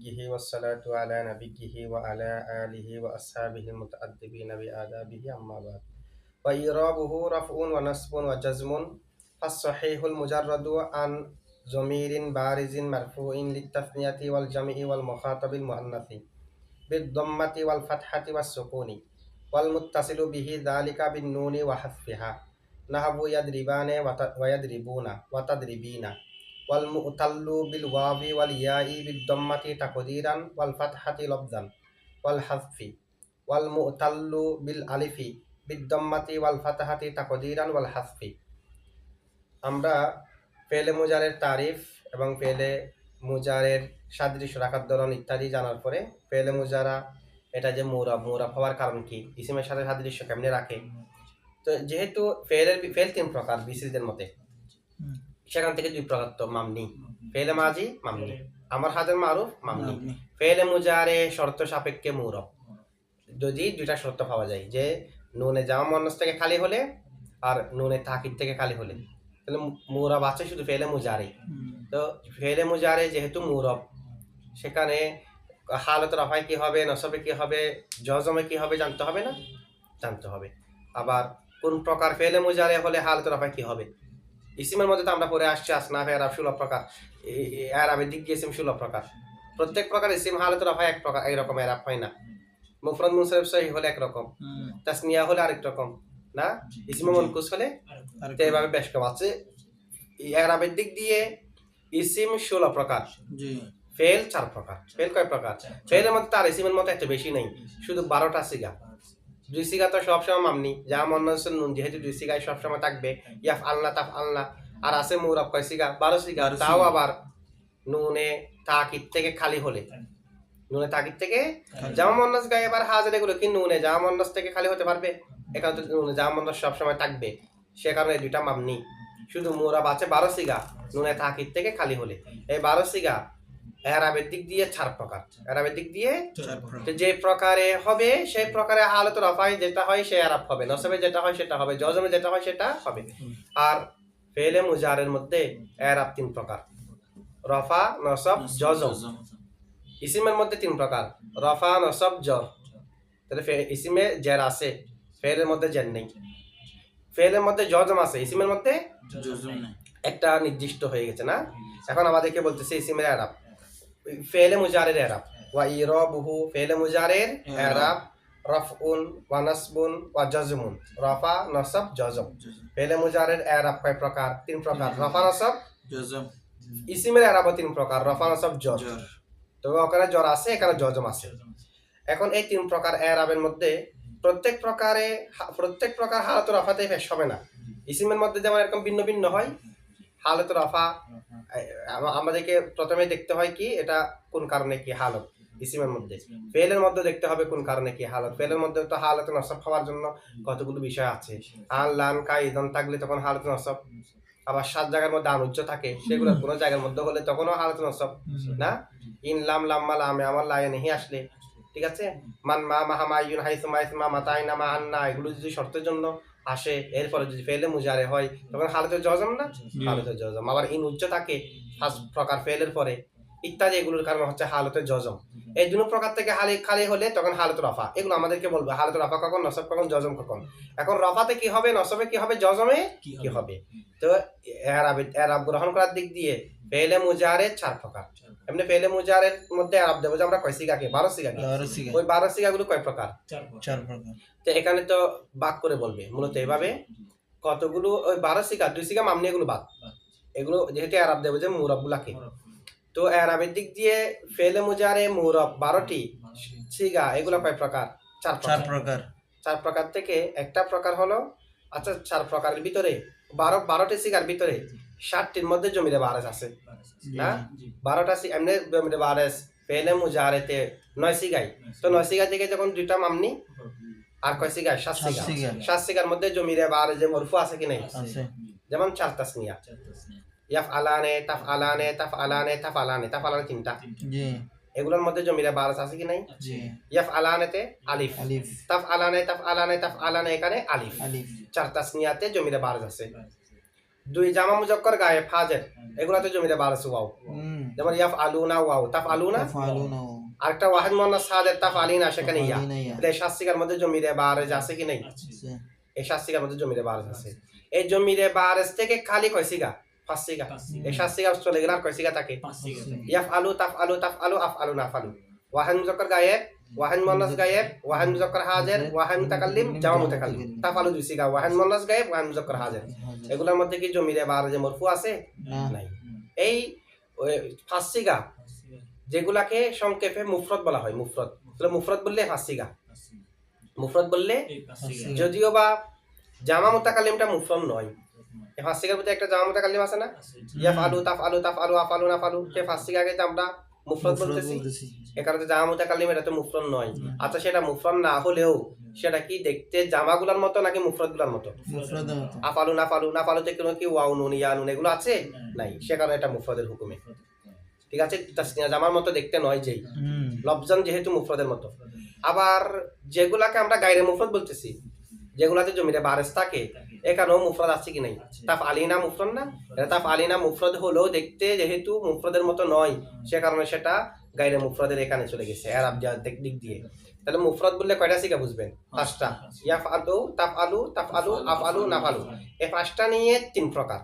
وليه والصلاة على نبيه وعلى آله وأصحابه المتأدبين بآدابه أما بعد وإعرابه رفع ونصب وجزم فالصحيح المجرد عن ضمير بارز مرفوع للتثنية والجمع والمخاطب المؤنث بالضمة والفتحة والسكون والمتصل به ذلك بالنون وحذفها نحو يضربان ويضربون وتضربين والمؤتل بالواو والياء بالضمة تقديرا والفتحة لفظا والحذف والمؤتل بالألف بالضمة والفتحة تقديرا والحذف আমরা ফেলে মুজারের তারিফ এবং ফেলে মুজারের সাদৃশ্য রাখার ধরন ইত্যাদি জানার পরে ফেলে মুজারা এটা যে মুরাব হওয়ার কারণ কি, ইসিমের সাথে সাদৃশ্য কেমনে রাখে। তো যেহেতু ফেল তিন প্রকার বিসিদের মতে, সেখান থেকে দুই প্রকার তো মামনি, ফেলে মাজি মামনি, আমার হাজার মারুফ মামনি। ফেলে মুজারে শর্ত সাপেক্ষে মুরব, যদি দুইটা শর্ত পাওয়া যায় যে নুনে জামা মুয়ান্নাস থেকে খালি হলে আর নুনে তাকিদ থেকে খালি হলে, তাহলে মুরব আছে শুধু ফেলে মুজারে। তো ফেলে মুজারে যেহেতু মুরব, সেখানে হালত রফায় কি হবে, নসবে কি হবে, জজমে কি হবে জানতে হবে না, জানতে হবে। আবার কোন প্রকার ফেলে মুজারে হলে হালত রফায় কি হবে। ইসিমের মধ্যে তো আমরা পরে আসছি আসনাফ এরাব 16 প্রকার, এরাবের দিক দিয়ে ইসিম 16 প্রকার। প্রত্যেক প্রকার ইসিম হালত রফায় এক প্রকার, একরকম এরাব হয় না। মুফরাদ মুনসারিফ সহিহ হলে একরকম, তাসনিয়া হলে আরেক রকম না, ইসমে মনকুস হলে তো এভাবে বেশ কম আছে। এরাবের দিক দিয়ে ইসিম 16 প্রকার, ফেল 4 প্রকার। ফেল কয় প্রকার? ফেলের মধ্যে তার ইসিমের মতো এত বেশি নেই, শুধু 12টা সিগা। দুই সিগা তো সবসময় মামনি, যা মুয়ান্নাসুন নুন, যেহেতু দুই সিগায় সবসময় থাকবে, ইয়াফ আলনা তাফ আলনা। আর আছে মুরাব কয় সিগা? 12 সিগা। তাও আবার নুনে তাকিদ থেকে খালি হলে, নুনে তাকিদ থেকে জামা মুয়ান্নাস গায়ে এবার হাজার, এগুলো কি নুনে জামা মুয়ান্নাস থেকে খালি হতে পারবে? এখানে তো নুনে জামা মুয়ান্নাস সবসময় থাকবে, সে কারণে দুইটা মামনি। শুধু মুরাব আছে 12 সিগা নুনে তাকিদ থেকে খালি হলে। এই 12 সিগা এরাবের দিক দিয়ে 4 প্রকার। এরাবের দিক দিয়ে যে প্রকারে হবে সেই প্রকারে হালত রফায় যেটা হয় সে এরাব হবে, নসবে যেটা হয় সেটা হবে, জজমে যেটা হয় সেটা হবে। আর ফেলে মুজারের মধ্যে এরাব 3 প্রকার, রফা, নসব, জজম। ইসিমের মধ্যে 3 প্রকার, রফা, নসব, জর। তাহলে ইসিমে জের আছে, ফেলের মধ্যে জের নেই। ফেলের মধ্যে জজম আছে, ইসিমের মধ্যে একটা নির্দিষ্ট হয়ে গেছে না। এখন আমাদেরকে বলতেছে ইসিমের এরাব, ফেলে মুজারের এরাব। ওয়া ইরাবুহু, ফেলে মুজারের এরাব রাফউন ওয়া নাসবুন ওয়া জাজমুন। রফা, নসব, জজম। ফেলে মুজারের এরাব কয় প্রকার? 3 প্রকার, রফা, নসব, জজম। ইসিমের এরাবও 3 প্রকার, রফা, নসব, জর। তবে ওখানে জর আছে, এখানে জজম আছে। এখন এই 3 প্রকার এরাবের মধ্যে প্রত্যেক প্রকার হালত রফাতে পেশ হবে না। ইসিমের মধ্যে যেমন এরকম ভিন্ন ভিন্ন হয় হালত রফা, আমাদেরকে প্রথমে দেখতে হয় কি এটা কোন কারণে কি হালত ইসিমের মধ্যে। ফেলের মধ্যে দেখতে হবে কোন কারণে কি হালত। ফেলের মধ্যে তো হালত নসব হওয়ার জন্য কতগুলো বিষয় আছে। আন, লান, কা, ইদন থাকলে তখন হালত নসব। আবার 7 জায়গার মধ্যে আনুজ্য থাকে, সেগুলো কোনো জায়গার মধ্যে হলে তখনও হালত নসব না। ইন, লাম, লাম্মা, লামে আমার লায়ে নেহি আসলে, ঠিক আছে। মান, মা, মাহা, মাইয়ুন, হাইসু, মাইসমা, মাতাইনা, মা, আন্না, এগুলো যদি শর্তের জন্য আসে, এরপরে যদি ফেলে মুজারে হয় তখন হালতে জজম না, হালতে জজম। আবার ইন উচ্চ থাকে 5 প্রকার ফেলের পরে ইত্যাদি, এগুলোর কারণ হচ্ছে হালতে জজম। এই দুটো প্রকার থেকে খালি হলে তখন হালত রফা। এগুলো আমাদেরকে বলবে হালত রফা কখন, নসব কখন, জজম কখন। এখন রফাতে কি হবে, নসবে কি হবে, জজমে কি হবে। তো এরাব গ্রহণ করার দিক দিয়ে ফেলে মুজারের 4 প্রকার। এমনি ফেলে মুজারের মধ্যে এরাব দেবো যে আমরা কয় সিগাকে, 12 সিগাকে। ওই 12 সিগাগুলো কয় প্রকার? 4 প্রকার। তো এখানে তো ভাগ করে বলবে মূলত এভাবে কতগুলো, ওই 12 সিগা, 2 সিগা মামনি, এগুলো বাদ। এগুলো যেহেতু এরাব দেবো যে মুরাবগুলাকে, তো এরাবের দিক দিয়ে ফেলে মুজারে মুরাব 12টি সিগা, এগুলো কয় প্রকার? 4 প্রকার। 4 প্রকার থেকে একটা প্রকার হলো, আচ্ছা 4 প্রকারের ভিতরে 12টি সিগার ভিতরে 60টির মধ্যে জমিরে বারেস আছে না। 12টা এমনি জমিরে বারেস ফেলে মুজারেতে 9 সিগাই। তো 9 সিগা থেকে যখন 2টা মামনি আর কয় সিগা? 7 সিগা। 7 সিগার মধ্যে জমিরে বারেস যে মরফু আছে কি নাই? যেমন 4 তাসনিয়া, ইয়াফ আলানে, তাফ আলানে, তাফ আলানে, তাফ আলানে, তাফ আলানে 3টা। এগুলোর মধ্যে জমিরে বারেস আছে কি নাই? ইয়াফ আলানেতে আলিফ, তাফ আলানে, তাফ আলানে, তাফ আলানে, এখানে আলিফ। 4 তাসনিয়াতে জমিরে বারেস আছে। দুই জামা মুজাক্কার গায়েব হাজির এগুলাতে জমিরে বার আছে ওয়াও, যেমন ইয়াফআলুনা ওয়াও, তাফআলুনা আরেকটা ওয়াহিদ মুয়ান্নাস হাজির তাফআলিনা সেখানে ইয়া। এটা সাত সিগার মধ্যে জমিরে বার আছে কি নাই? এই সাত সিগার মধ্যে জমিরে বার আছে। এই জমিরে বার থেকে খালি কয় সিগা? পাঁচ সিগা। এই সাত সিগা চলে গেল আর কয় সিগা থাকে? ইয়াফআলু তাফআলু তাফআলু আফআলু নাফআলু। ওয়াহিদ মুজাক্কার গায়েব, ওয়াহিদ মুয়ান্নাস গায়েব, ওয়াহিদ মুজাক্কার হাজির, ওয়াহিদ মুতাকাল্লিম, জামা মুতাকাল্লিম। তাফআলু দুই সিগা, ওয়াহিদ মুয়ান্নাস গায়েব, ওয়াহিদ মুজাক্কার হাজির। এগুলোর মধ্যে কি জমিরে বার যে মরফু আছে? নাই। এই পাঁচ সিগা যেগুলাকে সংক্ষেপে মুফরদ বলা হয়, মুফরদ। তাহলে মুফরদ বললে পাঁচ সিগা, মুফরদ বললে, যদিও বা জামা মুতাকাল্লিমটা মুফরদ নয়। এই পাঁচ সিগার মধ্যে একটা জামা মুতাকাল্লিম আছে না? ইয়াফআলু তাফআলু তাফআলু আফআলু নাফআলু। সেই পাঁচ সিগাকে আমরা মুফরদ বলতেছি, এই কারণে জামা মুতাকাল্লিম এটা তো মুফরদ নয়। আচ্ছা, সেটা মুফরদ না হলেও সেটা কি দেখতে জামাগুলোর মতো নাকি মুফরদগুলোর মতো? আফআলু নাফআলু, নাফআলুতে কোনো কি ওয়াও নুন ইয়া নুন এগুলো আছে? নাই, সে কারণে এটা মুফরদের হুকুমে। ঠিক আছে, তাসনিয়া জামার মতো দেখতে নয়, যেই লফজান যেহেতু মুফরদের মতো। আবার যেগুলাকে আমরা গায়রে মুফরদ বলতেছি, যেগুলাতে জমিরে বারেস থাকে, এখানেও মুফরদ আছে কি নাই? তাফআলিনা মুফরদ না? এটা তাফআলিনা মুফরদ হলেও দেখতে যেহেতু মুফরদের মতো নয়, সে কারণে সেটা গায়রে মুফরদের এখানে চলে গেছে এরাব দিক দিয়ে। তাহলে মুফরদ বললে কয়টা সিগা বুঝবেন? পাঁচটা। ইয়াফআলু তাফআলু তাফআলু আফআলু নাফআলু, এই পাঁচটা নিয়ে তিন প্রকার,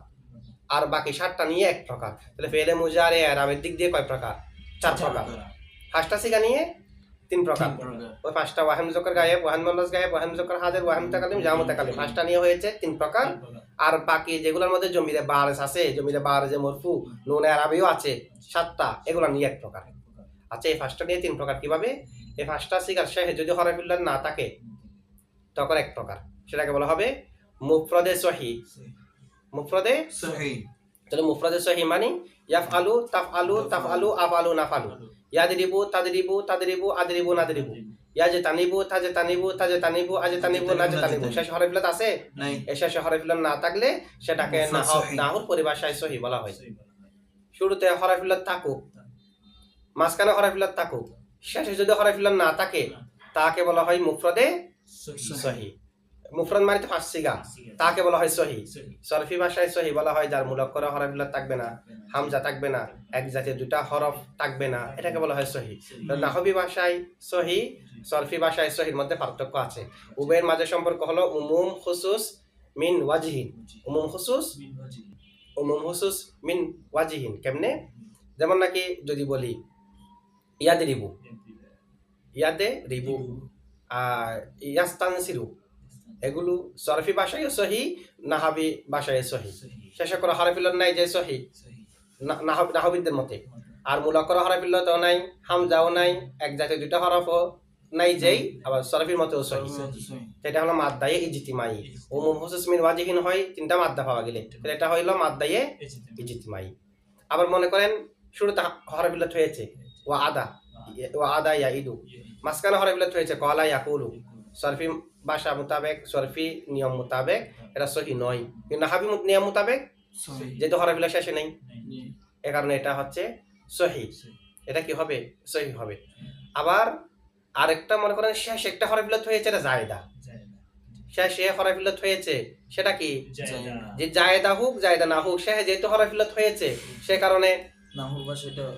আর বাকি সাতটা নিয়ে এক প্রকার। তাহলে ফেলে মুজারে এরাবের দিক দিয়ে কয় প্রকার? চার প্রকার। পাঁচটা সিগা নিয়ে তিন প্রকার। ওই পাঁচটা ওয়াহিদ মুজাক্কার গায়েব, ওয়াহিদ মুয়ান্নাস গায়েব, ওয়াহিদ মুজাক্কার হাজির, ওয়াহিদ মুতাকাল্লিম, জামা মুতাকাল্লিম, পাঁচটা নিয়ে হয়েছে তিন প্রকার। আর বাকি যেগুলোর মধ্যে জমিরে বারেস আছে, জমিরে বারেজে মরফু নুন আরবিও আছে সাতটা, এগুলো নিয়ে এক প্রকার। আচ্ছা, এই পাঁচটা নিয়ে তিন প্রকার কিভাবে? এই পাঁচটা সিগার শেষে যদি হরফুল্লাহ না থাকে তখন এক প্রকার, সেটাকে বলা হবে মুফরদে সহিহ। মুফরদে সহিহ। তাহলে মুফরদে সহিহ মানে ইয়াফআলু তাফআলু তাফআলু আফআলু নাফআলু, ইয়াদরিবু তাদরিবু তাদরিবু আদরিবু নাদরিবু, ইয়াজতানিবু তাজতানিবু তাজতানিবু আজতানিবু নাজতানিবু। শেষ হরফুল্লাহ আছে? নাই। এই শেষ হরফুল্লাহ না থাকলে সেটাকে নাহুর পরিভাষায় সহিহ বলা হয়। শুরুতে হরফুল্লাহ থাকুক, মাঝখানে হরফুল্লাহ থাকুক, শেষে যদি হরফুল্লাহ না থাকে তাকে বলা হয় মুফরদে সহিহ। মুফরদ মানে তো পাঁচ সিগা, তাকে বলা হয় সহিহ। সরফি ভাষায় সহিহ বলা হয় যার মুলাক্কার হরফুল্লাহ থাকবে না, হামজা থাকবে না, এক জাতীয় দুটা হরফ থাকবে না, এটাকে বলা হয় সহিহ। নাহবি ভাষায় সহিহ, সরফি ভাষায় সহিহর মধ্যে পার্থক্য আছে। উভয়ের মাঝে সম্পর্ক হলো উমুম খুসুস মিন ওয়াজহিন। উমুম খুসুস, উমুম খুসুস মিন ওয়াজহিন। কেমনে? যেমন নাকি যদি বলি ইয়াদে রিবু, ইয়াদে রিবু, ইয়াস্তানসিরু, এগুলো সরফি ভাষায় সহিহ, নাহাবি ভাষায় সহিহ। শেষে করা হরফুল্লাহ নাই যে সহিহ নাহবিদের মতে, আর মুলাক্কার হরফুল্লাহ তো নাই, হামজাও নাই, এক জাতীয় দুটা হরফও নাই যেই, আবার সরফির মতেও সহিহ। এটা হলো মাদ্দায়ে ইজতিমাই। উমুম খুসুস মিন ওয়াজহিন হয় তিনটা মাদ্দা পাওয়া গেলে, এটা হইল মাদ্দায়ে ইজতিমাই। আবার মনে করেন শুরুতে হরফুল্লাহ হয়েছে ওয়া আদা ইয়াইদু, মাঝখানে হরফুল্লাহ হয়েছে ক্বালা ইয়াকুলু। সরফি ভাষা মোতাবেক, সরফি নিয়ম মোতাবেক এটা সহিহ নয়, কিন্তু নাহবি নিয়ম মোতাবেক যেহেতু হরফুল্লাহ শেষে নেই, এ কারণে এটা হচ্ছে সহিহ। এটা কি হবে? সহিহ হবে। আবার আরেকটা মনে করেন শেষ একটা হরফুল্লাহ হয়েছে, এটা জায়েদা। শেষে হরফুল্লাহ হয়েছে সেটা কি? যে জায়েদা হোক জায়েদা না হোক, শেষে যেহেতু হরফুল্লাহ হয়েছে সে কারণে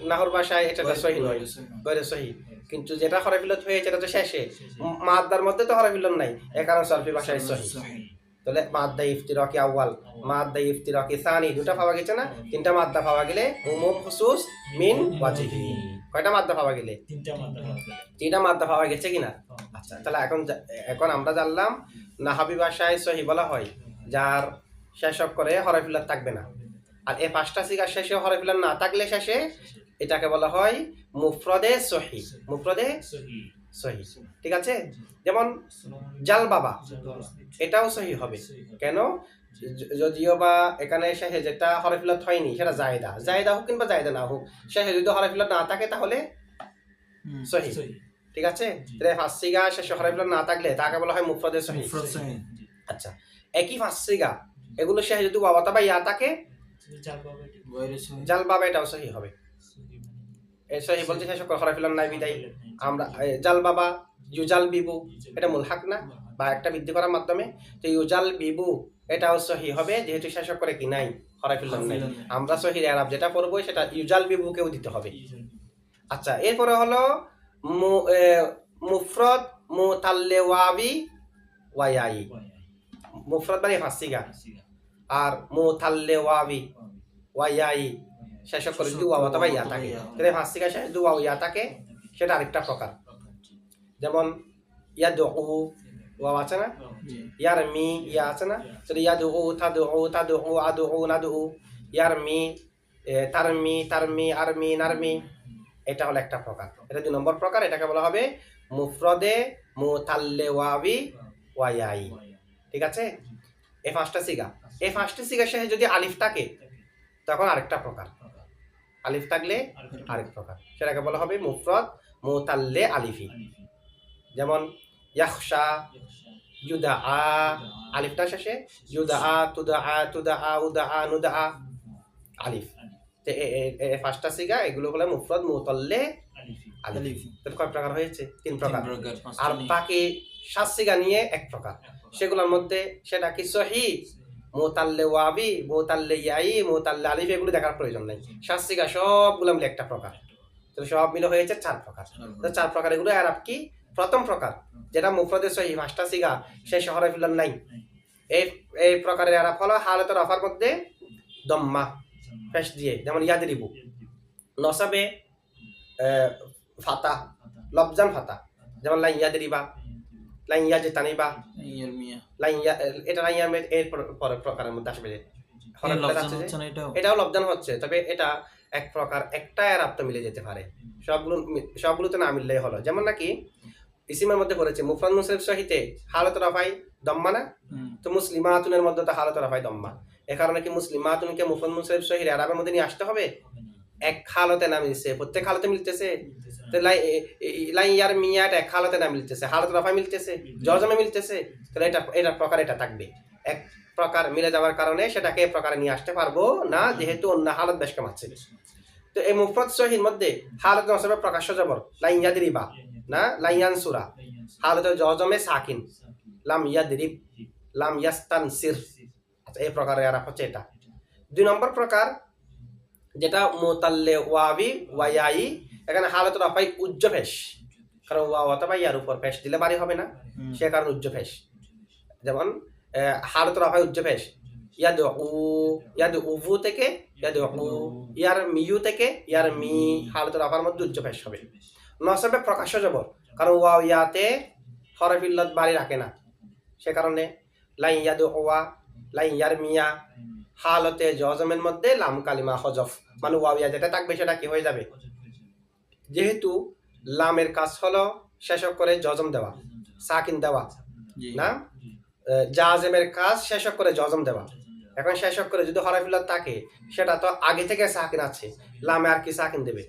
নাহর ভাষায় এটা সহিহ নয়, গয়রে সহিহ। কিন্তু যেটা হরফুল্লাহ হয়েছে এটা তো শেষে, মাদ্দার মধ্যে তো হরফুল্লাহ নাই, এ কারণে সরফি ভাষায় সহিহ। তাহলে মাদ্দা ইফতিরাকি আউয়াল, মাদ্দা ইফতিরাকি সানি, দুটা পাওয়া গেছে না? তিনটা মাদ্দা পাওয়া গেলে উমুম খুসুস মিন ওয়াজহিন। কয়টা মাদ্দা পাওয়া গেলে? তিনটা মাদ্দা পাওয়া গেছে কিনা? আচ্ছা, তাহলে এখন আমরা জানলাম নাহাবি ভাষায় সহিহ বলা হয় যার শেষ অক্ষরে হরফুল্লাহ থাকবে না। আর এই পাঁচটা সিগার শেষে হরফুল্লাহ না থাকলে শেষে এটাকে বলা হয় মুফরদে সহিহ। মুফরদে সহিহ, ঠিক আছে? যেমন জাল বাবা, এটাও সহিহ হবে। কেন? যদিও বা এখানে শেষে যেটা হরফুল্লাহ হয়নি সেটা জায়েদা, জায়েদা হোক কিংবা জায়েদা না হোক, শেষে যদি হরফুল্লাহ না থাকে তাহলে সহিহ, ঠিক আছে? তাহলে পাঁচ সিগা শেষে হরফুল্লাহ না থাকলে তাকে বলা হয় মুফরদে সহিহ। আচ্ছা, একই পাঁচ সিগা এগুলো শেষে যদি ওয়াও অথবা ইয়া থাকে, জাল বাবা এটাও সহিহ হবে। এই সহিহ বলতে শেষ হরফুল্লাহ নাই বিদায় আমরা জাল বাবা, ইউজাল বিবু, এটা মুলহাক না বা একটা বৃদ্ধি করার মাধ্যমে, তো ইউজাল বিবু এটাও সহি হবে, যেহেতু শেষ করে কি নাই, হরফিল্লাম নাই। আমরা সহির এরাব যেটা পড়বো সেটা ইউজাল বিবুকেও দিতে হবে। আচ্ছা, এরপরে হলো মুফরদ মুতাল্লিওয়াবি ওয়ায়াই। মুফরদ মানে ফাসিগা, আর মুতাল্লিওয়াবি ওয়ায়াই শেষ করে যদি ওয়া অথবা ইয়া থাকে, তাহলে ফাসিগা শেষ যদি ওয়া ইয়া থাকে সেটা আরেকটা প্রকার। যেমন ইয়াদউ, ওয়া আছে না, ইয়ারমি ইয়া আছে না, তাহলে ইয়াদউ তাদউ তাদউ আদউ নাদউ, ইয়ারমি তারমি তারমি আরমি নারমি, এটা হলো একটা প্রকার। এটা 2 নম্বর প্রকার। এটাকে বলা হবে মুফরদে মুতাল্লিওয়াবি ওয়ায়াই। ঠিক আছে, এই 5টা সিগা। এই 5টি সিগার শেষে যদি আলিফ থাকে তখন আরেকটা প্রকার, আলিফ থাকলে আরেক প্রকার, সেটাকে বলা হবে মুফরদ মুতাল্লি আলিফি। যেমন ইয়াখশা, ইউদা, আলিফটা শেষে ইউদা, তুদা, তুদা, উদা, নুদা, আলিফ। তো এই 5টা সিগা, এগুলো হলো মুফরদ মুতাল্লি আলিফি। তাহলে কয় প্রকার হয়েছে? 3 প্রকার। আর বাকি 7 সিগা নিয়ে 1 প্রকার। সেগুলোর মধ্যে সেটা কি সহি, মুতাল্লিওয়াবি, মুতাল্লিয়াই, মুতাল্লি আলিফ, এগুলো দেখার প্রয়োজন নাই। 7 সিগা সবগুলো মিলে একটা প্রকার। তো সব মিলে হয়েছে 4 প্রকার। তো 4 প্রকার এগুলো আরব কি? প্রথম প্রকার যেটা মুফরদে সহি 5টা সিগা শেষ হরফিল্লাম নাই, এই প্রকারের আরব হলো হালাত রফার মধ্যে দম্মা পেশ দিয়ে, যেমন ইয়াদরিবু। নসাবে ফাতা, লবজান ফাতা, যেমন লাই ইয়াদরিবা, লাই ইয়াজতানিবা, লাই ইয়া, এটা লাই ইয়ার এর পরের প্রকারের মধ্যে আসবে। এটাও লবজান হচ্ছে, তবে এটা এক প্রকার, একটা আরব তো মিলে যেতে পারে, সবগুলোতে না মিললেই হলো। যেমন নাকি ইসিমের মধ্যে পড়েছে মুফরদ মুনসারিফ সহিতে হালাত রফাই দম্মা না, তো মুসলিমাতুনের মধ্যে তো হালাত রফাই দম্মা। এ কারণে কি মুসলিমাতুনকে মুফরদ মুনসারিফ সহির আরবের মধ্যে নিয়ে আসতে হবে? এক হালতে না মিলছে, প্রত্যেক হালতে মিলতেছে। তো লাই ইয়ার মিয়াটা এক হালতে না মিলতেছে, হালাত রফাই মিলতেছে, জজমে মিলতেছে, তাহলে এটা প্রকার এটা থাকবে। এক প্রকার মিলে যাওয়ার কারণে সেটাকে প্রকারে নিয়ে আসতে পারবো না, যেহেতু অন্য হালত বেশ কামাচ্ছে। তো এই মুফরদ সহির মধ্যে হালত নসবে প্রকাশ্য জবর, লাই ইয়াদরিবা না, লাই ইয়ানসুরা, হালতে জজমে সাকিন, লাম ইয়াদরিব, লাম ইয়াস্তানসির। আচ্ছা, এই প্রকারের আরব হচ্ছে এটা। 2 নম্বর প্রকার যেটা মুতাল্লিওয়াবি ওয়ায়াই, এখানে হালত রফাই উজ্জ পেশ, কারণ ওয়া অথবা ইয়ার উপর পেশ দিলে বাড়ি হবে না, সে কারণে উজ্জ পেশ। যেমন হালত রফাই উজ্জ পেশ, ইয়াদউ, ইয়াদউভু থেকে ইয়াদউ, ইয়ার মিয়ু থেকে ইয়ার মি, হালত রফার মধ্যে উজ্জ পেশ হবে। নসবে প্রকাশ্য জবর, কারণ ওয়া ইয়াতে হরফিল্লত বাড়ি রাখে না, সে কারণে লাই ইয়াদউ ওয়া, লাই ইয়ার মিয়া, হালতে জজমের মধ্যে লাম কালিমা হজফ, মানে ওয়াবিয়া যেটা থাকবে সেটা কি হয়ে যাবে? যেহেতু লামের কাজ হলো শেষ করে জজম দেওয়া, সাকিন দেওয়া না, জাজমের কাজ শেষ করে জজম দেওয়া। এখন শেষ করে যদি হরফিল্লাত থাকে, সেটা তো আগে থেকে সাকিন আছে, লামে আর কি সাকিন দেবে?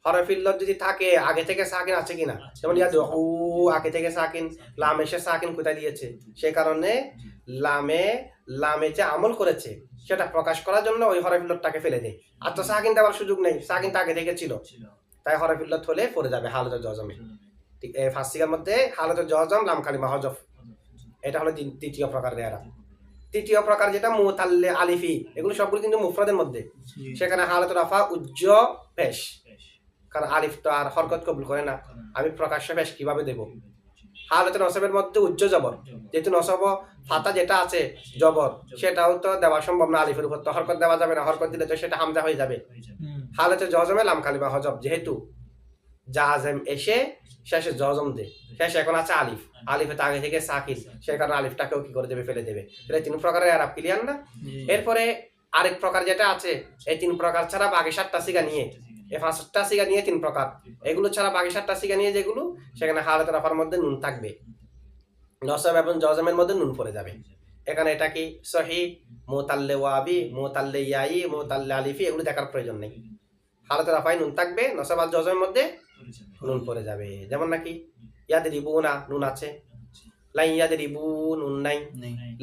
হরফিল্লাত যদি থাকে আগে থেকে সাকিন আছে কিনা, যেমন ইয়াদউ আগে থেকে সাকিন, লাম এসে সাকিন কোথায় দিয়েছে, সে কারণে লামে যে আমল করেছে সেটা প্রকাশ করার জন্য ওই হরফিল্লতটাকে ফেলে দেয়। আর তো সাকিন দেওয়ার সুযোগ নেই, সাকিন তো আগে থেকে ছিল, তাই হরফিল্লত হলে পড়ে যাবে হালতে জজমে। ঠিক এই 5 সিগার মধ্যে হালতে জজম লাম কালিমা হজফ, এটা হলো 3য় প্রকারের আরব। 3য় প্রকার যেটা মুতাল্লি আলিফি, এগুলো সবগুলো কিন্তু মুফরদের মধ্যে, সেখানে হালতে রফা উজ্জ পেশ, কারণ আলিফ তো আর হরকত কবুল করে না, আমি প্রকাশ্য পেশ কিভাবে দেব? হালতে নসবের মধ্যে উজ্জ জবর, যেহেতু নসব ফাতা যেটা আছে জবর, সেটাও তো দেওয়া সম্ভব না, আলিফের উপর তো হরকত দেওয়া যাবে না, হরকত দিলে তো সেটা হামজা হয়ে যাবে। হালতে জজমে লাম কালিমা হজব, যেহেতু জাজম এসে শেষে জজম দে, শেষে এখন আছে আলিফ, আলিফে তো আগে থেকে সাকিন, সে কারণে আলিফটাকেও কি করে দেবে? ফেলে দেবে। এটা 3 প্রকারের আরব, ক্লিয়ার না? এরপরে আরেক প্রকার যেটা আছে, এই 3 প্রকার ছাড়া বাকি 7টা সিগা নিয়ে, এই 5টা সিগা নিয়ে 3 প্রকার, এগুলো ছাড়া বাকি 7টা সিগা নিয়ে যেগুলো, সেখানে হালতে রফার মধ্যে নুন থাকবে, নসব এবং জজমের মধ্যে নুন পড়ে যাবে। এখানে এটা কি সহি, মুতাল্লিওয়াবি, মুতাল্লিয়াই, মুতাল্লি আলিফি, এগুলো দেখার প্রয়োজন নেই। হালতে রফায় নুন থাকবে, নসব আর জজমের মধ্যে নুন পড়ে যাবে। যেমন নাকি ইয়াদরিবুনা, নুন আছে, লাই ইয়াদরিবু, নুন নাই,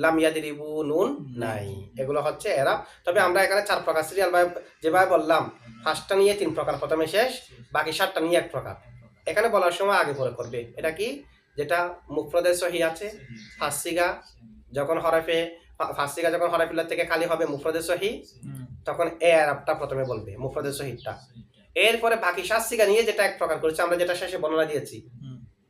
লাম ইয়াদরিবু, নুন নাই। এগুলো হচ্ছে এরা। তবে আমরা এখানে 4 প্রকার সিরিয়াল যেভাবে বললাম, 5টা নিয়ে 3 প্রকার প্রথমে শেষ, বাকি 7টা নিয়ে 1 প্রকার। এখানে বলার সময় আগে পরে করবে। এটা কি? যেটা মুফরদে সহি আছে 5 সিগা, যখন হরফে ফার্স্ট সিগা যখন হরফিল্লাহ থেকে খালি হবে মুফরদে সহি, তখন এ আরবটা প্রথমে বলবে মুফরদে সহিটা। এরপরে বাকি 7 সিগা নিয়ে যেটা এক প্রকার করেছে আমরা, যেটা শেষে বর্ণনা দিয়েছি,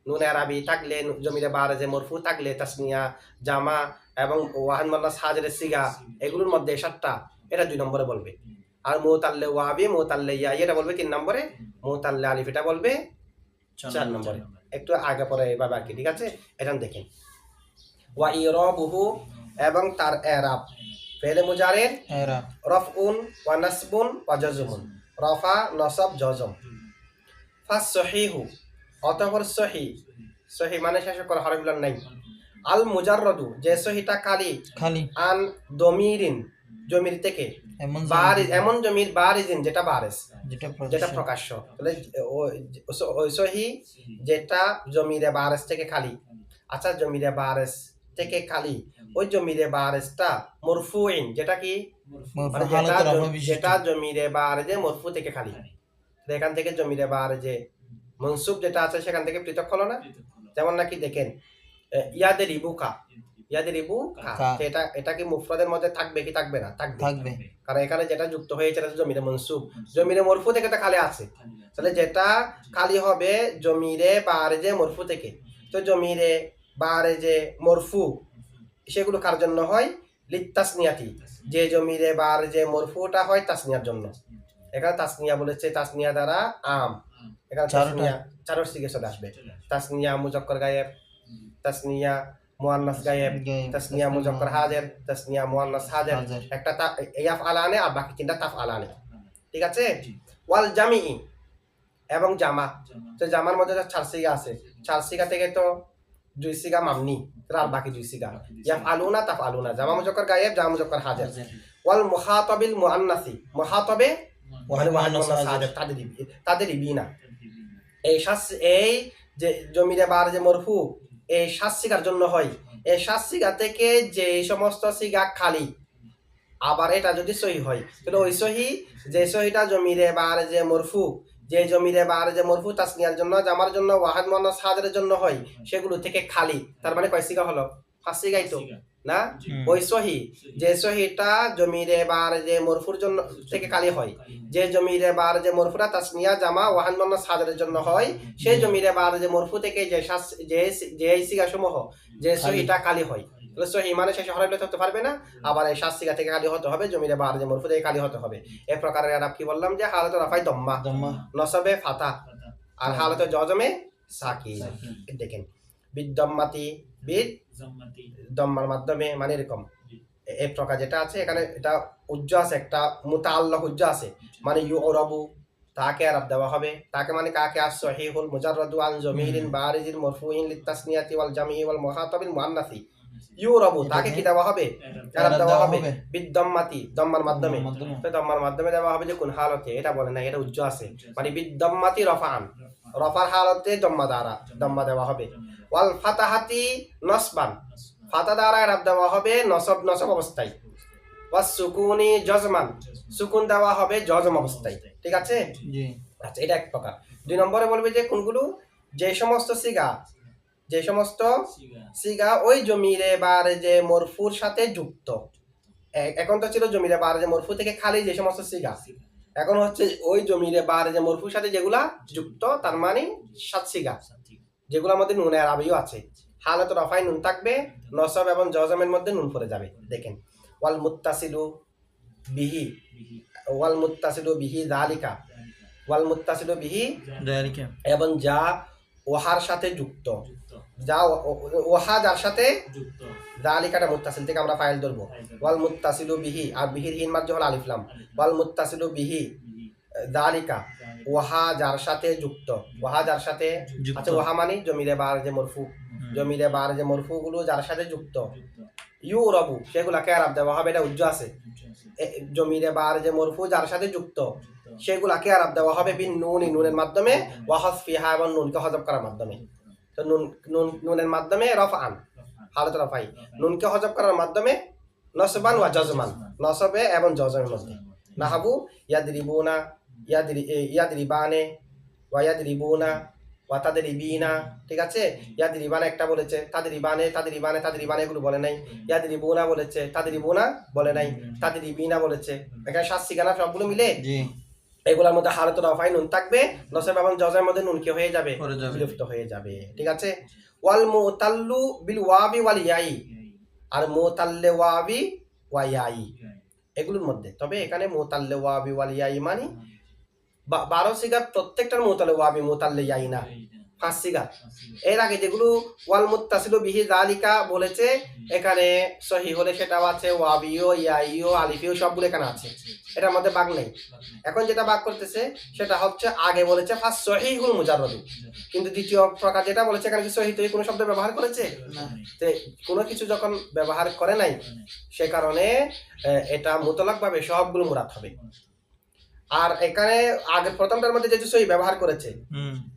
নুন আরবি থাকলে, জমিরে বারেজে মরফু থাকলে, তাসনিয়া জামা এবং ওয়াহান মান্নাস হাজের সিগা, এগুলোর মধ্যে 7টা, এটা 2 নম্বরে বলবে। আর মুতাল্লে ওয়াবি, মুতাল্লে ইয়া, এটা বলবে 3 নম্বরে। মুতাল্লে আলিফ এটা বলবে 4 নম্বরে। একটু আগে পরে এভাবে আর কি, ঠিক আছে? এটা দেখেন ওয়া ইরাবুহু, এবং তার এরাব, ফেলে মুজারের এরাব, রফউন ওয়া নাসবুন ওয়া জাজমুন, রফা নসব জজম। ফাস সহিহু, অতঃপর সহি, সহি মানে শেষ করা হরফগুলো নাই। আল মুজাররদু, যে সহিটা খালি, খালি, আন দমিরিন, জমির থেকে, বারিজ, এমন জমির বারিজিন, যেটা বারিজ, যেটা প্রকাশ্য। তাহলে ওই সহি যেটা জমিরে বারিজ থেকে খালি। আচ্ছা, জমিরে বারিজ থেকে খালি, ওই জমিরে বারিজটা মরফুইন, যেটা কি মানে যেটা জমিরে বারিজে মরফু থেকে খালি। এখান থেকে জমিরে বারিজে মনসুব যেটা আছে সেখান থেকে পৃথক হলো না। যেমন নাকি দেখেন ইয়াদের রিবুকা, ইয়াদের রিবুকা, এটা কি মুফরদের মধ্যে থাকবে কি থাকবে না? থাকবে, কারণ এখানে যেটা যুক্ত হয়েছে এটা জমিরে মনসুব, জমিরে মরফু থেকে তো খালি আছে। তাহলে যেটা খালি হবে জমিরে বারিজে মরফু থেকে। তো জমিরে বারিজে মরফু সেগুলো কার জন্য হয়? লিত্তাসনিয়াতি, যে জমিরে বারিজে মরফুটা হয় তাসনিয়ার জন্য। এখানে তাসনিয়া বলেছে, তাসনিয়া দ্বারা আম, এখানে তাসনিয়া চারোর দিকে চলে আসবে। তাসনিয়া মুজাক্কর গায়েব, তাসনিয়া মুয়ান্নাস গায়েব, তাসনিয়া মুজাক্কর হাজির, তাসনিয়া মুয়ান্নাস হাজির, একটা ইয়াফআলানে আর বাকি 3টা তাফআলানে, ঠিক আছে? ওয়াল জামিই, এবং জামা। তো জামার মধ্যে 4 সিগা আছে, 4 সিগা থেকে তো 2 সিগা মামনি, আর বাকি 2 সিগা ইয়াফআলুনা তাফআলুনা, জামা মুজাক্কর গায়েব, জামা মুজাক্কর হাজির। ওয়াল মুখাতাবিল মুআন্নাসি, মুখাতাবে তাদের বিনা, এই যে জমিরে বার যে মরফু, এই 7 সিগার জন্য হয়। এই 7 সিগা থেকে যে সমস্ত সিগা খালি, আবার এটা যদি সহি হয়, তাহলে ওই সহি, যে সহিটা জমিরে বার যে মরফু, যে জমিরে বার যে মরফু তাসনিয়ার জন্য, জামার জন্য, ওয়াহাদ মুয়ান্নাস হাজিরের জন্য হয়, সেগুলো থেকে খালি। তার মানে কয় সিগা হলো? 5 সিগাই তো না? ওই সহি, যে সহিটা জমিরে বার যে মরফুর জন্য থেকে খালি হয়, যে জমিরে বার যে মরফুরা তাসনিয়া জামা ওয়াহান মুয়ান্নাস হাজিরের জন্য হয়, সেই জমিরে বার যে মরফু থেকে যে সিগা সমূহ, যে সহিটা খালি হয়, তাহলে সহি মানে শেষে হরফ হতে পারবে না। আবার এই 7 সিগা থেকে খালি হতে হবে, জমিরে বার যে মরফু থেকে খালি হতে হবে। এই প্রকারের আরব কি বললাম, যে হালাত রাফাই দম্মা, নসবে ফাতা, আর হালাত জজমে সাকিন। দেখেন বিদ্দম্মাতি, বিদ দম্মার মাধ্যমে, মানে এরকম এই প্রকার যেটা আছে এখানে, এটা উজ্জ আছে, একটা মুতাআল্লাক উজ্জ আছে, মানে ইউরাবু, তাকে আরব দেওয়া হবে। তাকে মানে কাকে? as-সহিহুল মুজাররাদু আন জমিরিন বারিজিন মারফুইন লিত-তাসনিয়াতি ওয়াল জামঈ ওয়াল মুখাতাবিল মুআন্নাসি। ইউরাবু, তাকে কি দেওয়া হবে? আরব দেওয়া হবে বিদ্দম্মাতি, দম্মার মাধ্যমে। তো দম্মার মাধ্যমে দেওয়া হবে যে কোন হালতে? এটা বলে না, এটা উজ্জ আছে, মানে বিদ্দম্মাতি রফাআন, রফার হালতে দম্মা দ্বারা দম্মা দেওয়া হবে। ওয়াল ফাতাহাতি নসবান, ফাতা দ্বারা আরব দেওয়া হবে নসব অবস্থায়। ওয়াস সুকুনি জজমান, সুকুন দেওয়া হবে জজম অবস্থায়, ঠিক আছে? আচ্ছা, এটা এক প্রকার। 2 নম্বরে বলবে যে কোনগুলো? যে সমস্ত সিগা ওই জমিরে বারে যে মরফুর সাথে যুক্ত। এখন তো ছিল জমিরে বারে যে মরফু থেকে খালি যে সমস্ত সিগা, এখন হচ্ছে ওই জমিরে বারে যে মরফুর সাথে যেগুলা যুক্ত, তার মানে 7 সিগা, যেগুলোর মধ্যে নুন আরবিও আছে। হালাত রফাই নুন থাকবে, নসব এবং জজমের মধ্যে নুন পড়ে যাবে। দেখেন ওয়াল মুত্তাসিলু বিহি, ওয়াল মুত্তাসিলু বিহি যালিকা, ওয়াল মুত্তাসিলু বিহি যালিকা, এবং যা ওহার সাথে যুক্ত, যা ওহা যার সাথে যুক্ত, যালিকাটা মুত্তাসিল থেকে আমরা ফাইল ধরবো। ওয়াল মুত্তাসিলু বিহি, আর বিহির হিন মার্জ হল আলিফ লাম। ওয়াল মুত্তাসিলু বিহি যালিকা, ওহা যার সাথে যুক্ত, ওহা যার সাথে, আচ্ছা ওহা মানে জমিরে বার যে মরফু, জমিরে বার যে মরফু গুলো যার সাথে যুক্ত, ইউরাবু, সেগুলাকে আরব দেওয়া হবে, এটা উজ্জ আছে। জমিরে বার যে মরফু যার সাথে যুক্ত, সেগুলাকে আরব দেওয়া হবে বিন নুন, নুনের মাধ্যমে, ওয়া হাযফিহা, এবং নুনকে হযফ করার মাধ্যমে। তো নুনের মাধ্যমে রফআন, হালাত রফাই, নুনকে হযফ করার মাধ্যমে নসবান ওয়া জজমান, নসবে এবং জজমের মধ্যে। নাহাবু ইয়াদরিবুনা, ইয়াদরিবানে, ওয়া ইয়াদরিবুনা, ওয়া তাদরিবিনা, ঠিক আছে? ইয়াদরিবানা একটা বলেছে, তাদরিবানে তাদরিবানে তাদরিবানে এগুলো বলে নাই। ইয়াদরিবুনা বলেছে, তাদরিবুনা বলে নাই। তাদরিবিনা বলেছে। এখানে সাত সিগানা সবগুলো মিলে এগুলোর মধ্যে হালতুল রফাই নুন থাকবে, নসব এবং জজমের মধ্যে নুন কি হয়ে যাবে? বিলুপ্ত হয়ে যাবে, ঠিক আছে? ওয়াল মুতাল্লু বিল ওয়াবি ওয়াল ইয়াই, আর মুতাল্লে ওয়াবি ওয়া ইয়াই এগুলোর মধ্যে। তবে এখানে মুতাল্লে ওয়াবি ওয়াল ইয়াই মানে 12 সিগার প্রত্যেকটার মুতাল্লে ওয়াবি মুতাল্লে ইয়াই না, 5 সিগার। এর আগে যেগুলো ওয়াল মুত্তাসিলু বিহি যালিকা বলেছে, এখানে সহিহ হলে সেটাও আছে, ওয়াবিও ইয়াইও আলিফিও সবগুলো এখানে আছে, এটার মধ্যে বাগ নেই। এখন যেটা বাগ করতেছে সেটা হচ্ছে, আগে বলেছে ফাস সহিহুল মুজাররাদু, কিন্তু দ্বিতীয় প্রকার যেটা বলেছে এখানে কি সহিহ কোনো শব্দ ব্যবহার করেছে না। তো কোনো কিছু যখন ব্যবহার করে নাই, সে কারণে এটা মুতলাক ভাবে সবগুলো মুরাদ হবে। আর এখানে আগে প্রথমটার মধ্যে যে সহি ব্যবহার করেছে,